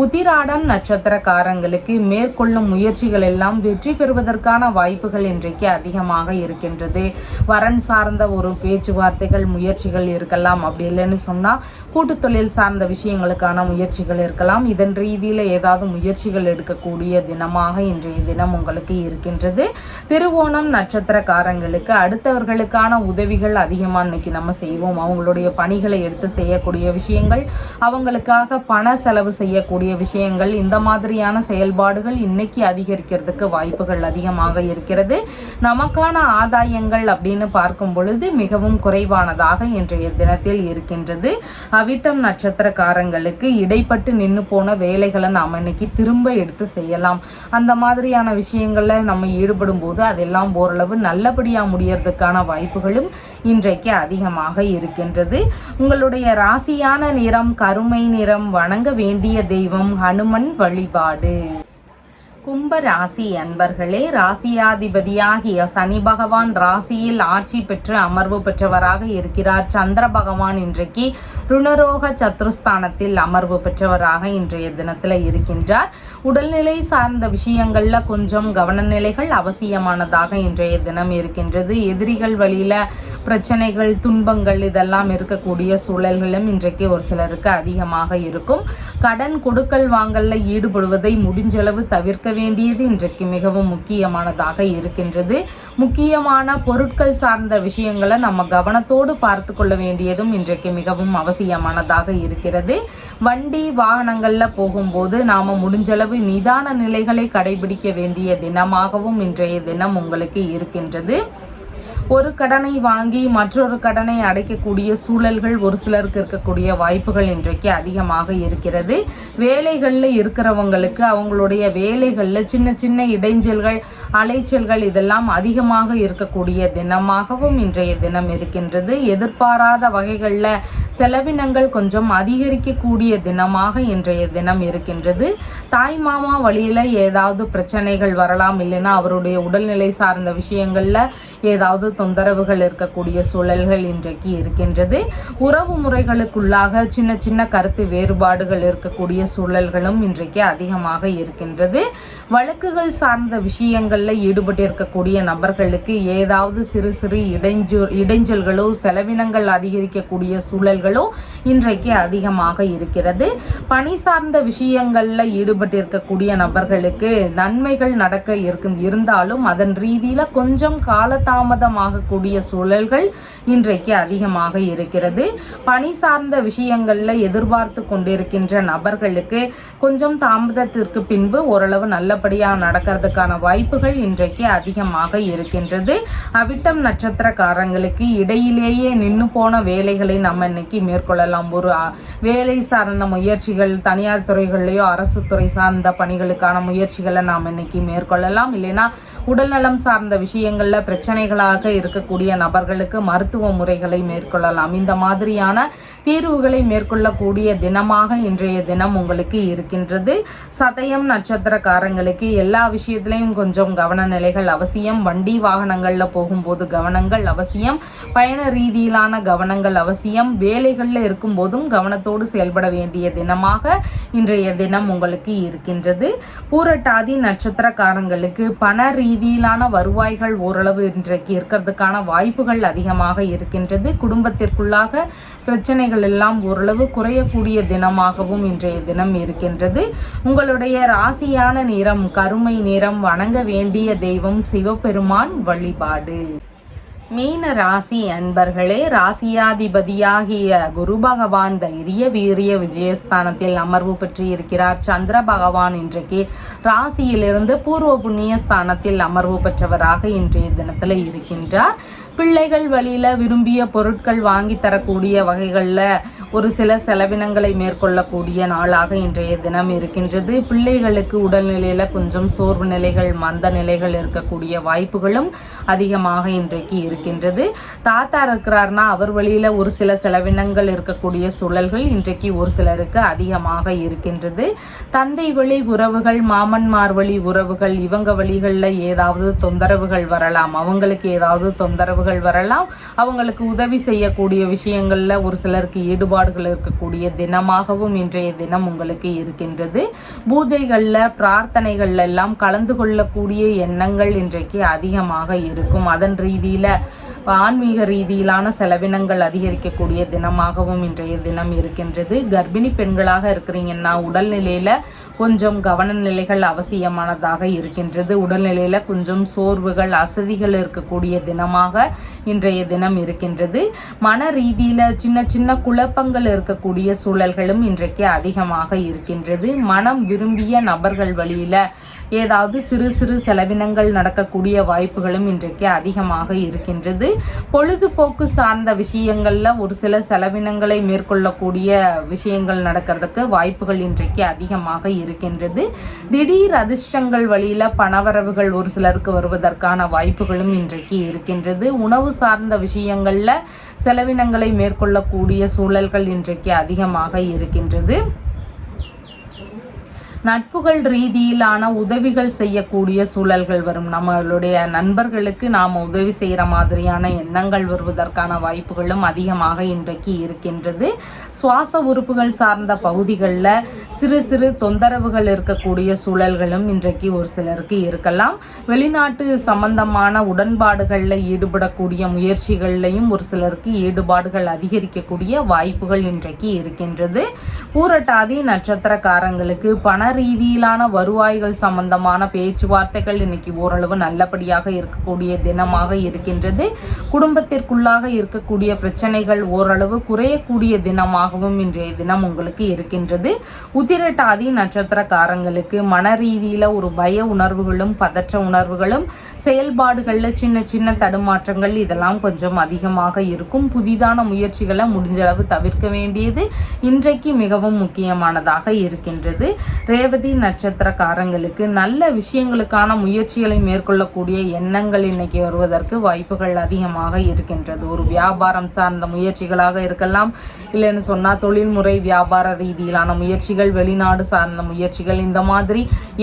உத்திராடம் நட்சத்திரக்காரங்களுக்கு மேற்கொள்ளும் முயற்சிகள் எல்லாம் வெற்றி பெறுவதற்கான வாய்ப்புகள் இன்றைக்கு அதிகமாக இருக்கின்றது. வரன் சார்ந்த ஒரு பேச்சுவார்த்தைகள் முயற்சிகள் இருக்கலாம். அப்படி இல்லைன்னு சொன்னா கூட்டு தொழில் சார்ந்த விஷயங்களுக்கான முயற்சிகள் இருக்கலாம். இதன் ரீதியில ஏதாவது முயற்சிகள் எடுக்கக்கூடிய தினமாக இன்றைய தினம் உங்களுக்கு இருக்கின்றது. திருவோணம் நட்சத்திரக்காரங்களுக்கு அடுத்தவர்களுக்கான உதவிகள் அதிகமாக இன்னைக்கு நம்ம செய்வோம். அவங்களுடைய பணிகளை எடுத்து செய்யக்கூடிய விஷயங்கள், அவங்களுக்காக பண செலவு செய்யக்கூடிய விஷயங்கள், இந்த மாதிரியான செயல்பாடுகள் இன்னைக்கு அதிகரிக்கிறதுக்கு வாய்ப்புகள் அதிகமாக இருக்கிறது. நமக்கான ஆதாயங்கள் அப்படின்னு பார்க்கும் பொழுது மிகவும் குறைவானதாக இன்றைய தினத்தில் இருக்கின்றது. அவிட்டம் நட்சத்திரக்காரங்களுக்கு இடைப்பட்டு நின்று போன வேலைகளை நாம் இன்னைக்கு திரும்ப எடுத்து செய்யலாம். அந்த மாதிரியான விஷயங்கள்ல நம்ம ஈடுபடும் போது அதெல்லாம் ஓரளவு நல்லபடியா முடியறதுக்கான வாய்ப்புகளும் இன்றைக்கு அதிகமாக இருக்கின்றது. உங்களுடைய ராசியான நிறம் கருமை நிறம். வணங்க வேண்டிய தெய்வம் ஹனுமன் வழிபாடு. கும்ப ராசி அன்பர்களே, ராசியாதிபதியாகிய சனி பகவான் ராசியில் ஆட்சி பெற்று அமர்வு பெற்றவராக இருக்கிறார். சந்திர பகவான் இன்றைக்கு ருணரோக சத்ருஸ்தானத்தில் அமர்வு பெற்றவராக இன்றைய தினத்துல இருக்கின்றார். உடல்நிலை சார்ந்த விஷயங்கள்ல கொஞ்சம் கவனநிலைகள் அவசியமானதாக இன்றைய தினம் இருக்கின்றது. எதிரிகள் வழியில பிரச்சனைகள் துன்பங்கள் இதெல்லாம் இருக்கக்கூடிய சூழல்களும் இன்றைக்கு ஒரு சிலருக்கு அதிகமாக இருக்கும். கடன் கொடுக்கல் வாங்கல்ல ஈடுபடுவதை முடிஞ்சளவு தவிர்க்க வேண்டியது இன்றைக்கு மிகவும் முக்கியமானதாக இருக்கின்றது. முக்கியமான பொருட்கள் சார்ந்த விஷயங்களை நம்ம கவனத்தோடு பார்த்து கொள்ள வேண்டியதும் இன்றைக்கு மிகவும் அவசியமானதாக இருக்கிறது. வண்டி வாகனங்கள்ல போகும்போது நாம முடிஞ்சளவு நிதான நிலைகளை கடைபிடிக்க வேண்டிய தினமாகவும் இன்றைய தினம் உங்களுக்கு இருக்கின்றது. ஒரு கடனை வாங்கி மற்றொரு கடனை அடைக்கக்கூடிய சூழல்கள் ஒரு சிலருக்கு இருக்கக்கூடிய வாய்ப்புகள் இன்றைக்கு அதிகமாக இருக்கிறது. வேலைகளில் இருக்கிறவங்களுக்கு அவங்களுடைய வேலைகளில் சின்ன சின்ன இடைஞ்சல்கள் அலைச்சல்கள் இதெல்லாம் அதிகமாக இருக்கக்கூடிய தினமாகவும் இன்றைய தினம் இருக்கின்றது. எதிர்பாராத வகைகளில் செலவினங்கள் கொஞ்சம் அதிகரிக்கக்கூடிய தினமாக இன்றைய தினம் இருக்கின்றது. தாய் மாமா வழியில் ஏதாவது பிரச்சனைகள் வரலாம். இல்லைன்னா அவருடைய உடல்நிலை சார்ந்த விஷயங்களில் ஏதாவது தொந்தரவுகள் இருக்கக்கூடிய சூழல்கள் இன்றைக்கு இருக்கின்றது. உறவு முறைகளுக்குள்ளாக சின்ன சின்ன கருத்து வேறுபாடுகள் இருக்கக்கூடிய சூழல்களும் இன்றைக்கு அதிகமாக இருக்கின்றது. வழக்குகள் சார்ந்த விஷயங்கள்ல ஈடுபட்டு இருக்கக்கூடிய நபர்களுக்கு ஏதாவது சிறு சிறு இடைஞ்சல்களோ செலவினங்கள் அதிகரிக்கக்கூடிய சூழல்களோ இன்றைக்கு அதிகமாக இருக்கிறது. பணி சார்ந்த விஷயங்கள்ல ஈடுபட்டு இருக்கக்கூடிய நபர்களுக்கு நன்மைகள் நடக்க இருந்தாலும் அதன் ரீதியில கொஞ்சம் காலதாமதமாக தாமதமாகக்கூடிய சூழல்கள் இன்றைக்கு அதிகமாக இருக்கிறது. பணி சார்ந்த விஷயங்கள்ல எதிர்பார்த்து கொண்டிருக்கின்ற நபர்களுக்கு கொஞ்சம் தாமதத்திற்கு பின்பு ஓரளவு நல்லபடியாக நடக்கிறதுக்கான வாய்ப்புகள் இன்றைக்கு அதிகமாக இருக்கின்றது. அவிட்டம் நட்சத்திரக்காரங்களுக்கு இடையிலேயே நின்று போன வேலைகளை நம்ம இன்னைக்கு மேற்கொள்ளலாம். ஒரு வேலை சார்ந்த முயற்சிகள், தனியார் துறைகள்லையோ அரசு துறை சார்ந்த பணிகளுக்கான முயற்சிகளை நாம் இன்னைக்கு மேற்கொள்ளலாம். இல்லைன்னா உடல்நலம் சார்ந்த விஷயங்கள்ல பிரச்சனைகளாக இருக்கக்கூடிய நபர்களுக்கு மருத்துவ முறைகளை மேற்கொள்ளலாம். இந்த மாதிரியான தீர்வுகளை மேற்கொள்ளக்கூடிய தினமாக இன்றைய தினம் உங்களுக்கு இருக்கின்றது. சதயம் நட்சத்திரக்காரங்களுக்கு எல்லா விஷயத்திலையும் கொஞ்சம் கவன நிலைகள் அவசியம். வண்டி வாகனங்கள்ல போகும்போது கவனங்கள் அவசியம். பயண ரீதியிலான கவனங்கள் அவசியம். வேலைகள்ல இருக்கும் போதும் கவனத்தோடு செயல்பட வேண்டிய தினமாக இன்றைய தினம் உங்களுக்கு இருக்கின்றது. பூரட்டாதி நட்சத்திரக்காரங்களுக்கு பண ரீதியிலான வருவாய்கள் ஓரளவு இன்றைக்கு இருக்கிறதுக்கான வாய்ப்புகள் அதிகமாக இருக்கின்றது. குடும்பத்திற்குள்ளாக பிரச்சனைகள் எல்லாம் ஓரளவு குறையக்கூடிய தினமாகவும் இன்றைய தினம் இருக்கின்றது. உங்களுடைய ராசியான நிறம் கருமை நிறம். வணங்க வேண்டிய தெய்வம் சிவபெருமான் வழிபாடு. மீன ராசி அன்பர்களே, ராசியாதிபதியாகிய குரு பகவான் தைரிய வீரிய விஜயஸ்தானத்தில் அமர்வு பெற்று இருக்கிறார். சந்திர பகவான் இன்றைக்கு ராசியிலிருந்து பூர்வ புண்ணிய ஸ்தானத்தில் அமர்வு பெற்றவராக இன்றைய தினத்தில் இருக்கின்றார். பிள்ளைகள் வழியில விரும்பிய பொருட்கள் வாங்கி தரக்கூடிய வகைகளில் ஒரு சில செலவினங்களை மேற்கொள்ளக்கூடிய நாளாக இன்றைய தினம் இருக்கின்றது. பிள்ளைகளுக்கு உடல்நிலையில கொஞ்சம் சோர்வு நிலைகள், மந்த நிலைகள் இருக்கக்கூடிய வாய்ப்புகளும் அதிகமாக இன்றைக்கு இருக்கின்றது. தாத்தா இருக்கிறார்னா அவர் வழியில ஒரு சில செலவினங்கள் இருக்கக்கூடிய சூழல்கள் இன்றைக்கு ஒரு சிலருக்கு அதிகமாக இருக்கின்றது. தந்தை வழி உறவுகள், மாமன்மார் வழி உறவுகள், இவங்க வழிகளில் ஏதாவது தொந்தரவுகள் வரலாம். அவங்களுக்கு ஏதாவது தொந்தரவுகள் வரலாம். அவங்களுக்கு உதவி செய்யக்கூடிய விஷயங்கள்ல ஒரு சிலருக்கு ஈடுபாடுகள் இருக்கக்கூடிய தினமாகவும் இன்றைய தினம் உங்களுக்கு இருக்கின்றது. பூஜைகள்ல, பிரார்த்தனைகள்ல எல்லாம் கலந்து கொள்ளக்கூடிய எண்ணங்கள் இன்றைக்கு அதிகமாக இருக்கும். அதன் ரீதியில ஆன்மீக ரீதியிலான செலவினங்கள் அதிகரிக்கக்கூடிய தினமாகவும் இன்றைய தினம் இருக்கின்றது. கர்ப்பிணி பெண்களாக இருக்கிறீங்கன்னா உடல்நிலையில கொஞ்சம் கவன நிலைகள் அவசியமானதாக இருக்கின்றது. உடல்நிலையில கொஞ்சம் சோர்வுகள், அசதிகள் இருக்கக்கூடிய தினமாக இன்றைய தினம் இருக்கின்றது. மன ரீதியில சின்ன சின்ன குழப்பங்கள் இருக்கக்கூடிய சூழல்களும் இன்றைக்கு அதிகமாக இருக்கின்றது. மனம் விரும்பிய நபர்கள் வழியில ஏதாவது சிறு சிறு செலவினங்கள் நடக்கக்கூடிய வாய்ப்புகளும் இன்றைக்கு அதிகமாக இருக்கின்றது. பொழுதுபோக்கு சார்ந்த விஷயங்கள்ல ஒரு சில செலவினங்களை மேற்கொள்ளக்கூடிய விஷயங்கள் நடக்கிறதுக்கு வாய்ப்புகள் இன்றைக்கு அதிகமாக இருக்கின்றது. திடீர் அதிர்ஷ்டங்கள் வழியில பணவரவுகள் ஒரு சிலருக்கு வருவதற்கான வாய்ப்புகளும் இன்றைக்கு இருக்கின்றது. உணவு சார்ந்த விஷயங்கள்ல செலவினங்களை மேற்கொள்ளக்கூடிய சூழல்கள் இன்றைக்கு அதிகமாக இருக்கின்றது. நட்புகள் ரீதியிலான உதவிகள் செய்யக்கூடிய சூழல்கள் வரும். நம்மளுடைய நண்பர்களுக்கு நாம் உதவி செய்கிற மாதிரியான எண்ணங்கள் வருவதற்கான வாய்ப்புகளும் அதிகமாக இன்றைக்கு இருக்கின்றது. சுவாச உறுப்புகள் சார்ந்த பகுதிகளில் சிறு சிறு தொந்தரவுகள் இருக்கக்கூடிய சூழல்களும் இன்றைக்கு ஒரு சிலருக்கு இருக்கலாம். வெளிநாட்டு சம்பந்தமான உடன்பாடுகளில் ஈடுபடக்கூடிய முயற்சிகள்லையும் ஒரு சிலருக்கு ஈடுபாடுகள் அதிகரிக்கக்கூடிய வாய்ப்புகள் இன்றைக்கு இருக்கின்றது. பூரட்டாதி நட்சத்திரக்காரங்களுக்கு பண ரீதியிலான வருவாய்கள் சம்பந்தமான பேச்சுவார்த்தைகள் இன்னைக்கு ஓரளவு நல்லபடியாக இருக்கக்கூடிய தினமாக இருக்கின்றது. குடும்பத்திற்குள்ளாக இருக்கக்கூடிய பிரச்சனைகள் ஓரளவு குறையக்கூடிய தினமாகவும் இன்றைய தினம் உங்களுக்கு இருக்கின்றது. உத்திரட்டாதி நட்சத்திரக்காரங்களுக்கு மன ரீதியில ஒரு பய உணர்வுகளும் பதற்ற உணர்வுகளும், செயல்பாடுகள்ல சின்ன சின்ன தடுமாற்றங்கள் இதெல்லாம் கொஞ்சம் அதிகமாக இருக்கும். புதிதான முயற்சிகளை முடிஞ்சளவு தவிர்க்க வேண்டியது இன்றைக்கு மிகவும் முக்கியமானதாக இருக்கின்றது. ரேவதி நட்சத்திரக்காரங்களுக்கு நல்ல விஷயங்களுக்கான முயற்சிகளை மேற்கொள்ளக்கூடிய எண்ணங்கள் இன்னைக்கு வருவதற்கு வாய்ப்புகள் அதிகமாக இருக்கின்றது. ஒரு வியாபாரம் சார்ந்த முயற்சிகளாக இருக்கலாம், இல்லைன்னு சொன்னா தொழில்முறை வியாபார ரீதியிலான முயற்சிகள், வெளிநாடு சார்ந்த முயற்சிகள், இந்த மாதிரி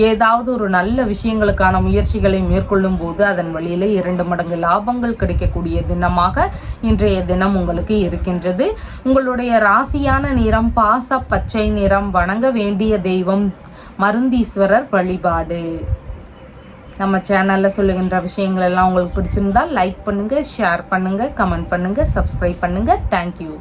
ஏதாவது ஒரு நல்ல விஷயங்களுக்கான முயற்சிகளை மேற்கொள்ளும் போது அதன் வழியில 2 மடங்கு லாபங்கள் கிடைக்கக்கூடிய தினமாக இன்றைய தினம் உங்களுக்கு இருக்கின்றது. உங்களுடைய ராசியான நிறம் பாச பச்சை நிறம். வணங்க வேண்டிய தெய்வம் மருந்தீஸ்வரர் வழிபாடு. நம்ம சேனல்ல சொல்லுகின்ற விஷயங்கள் எல்லாம் உங்களுக்கு பிடிச்சிருந்தா லைக் பண்ணுங்க, ஷேர் பண்ணுங்க, கமெண்ட் பண்ணுங்க, சப்ஸ்கிரைப் பண்ணுங்க. தேங்க்யூ.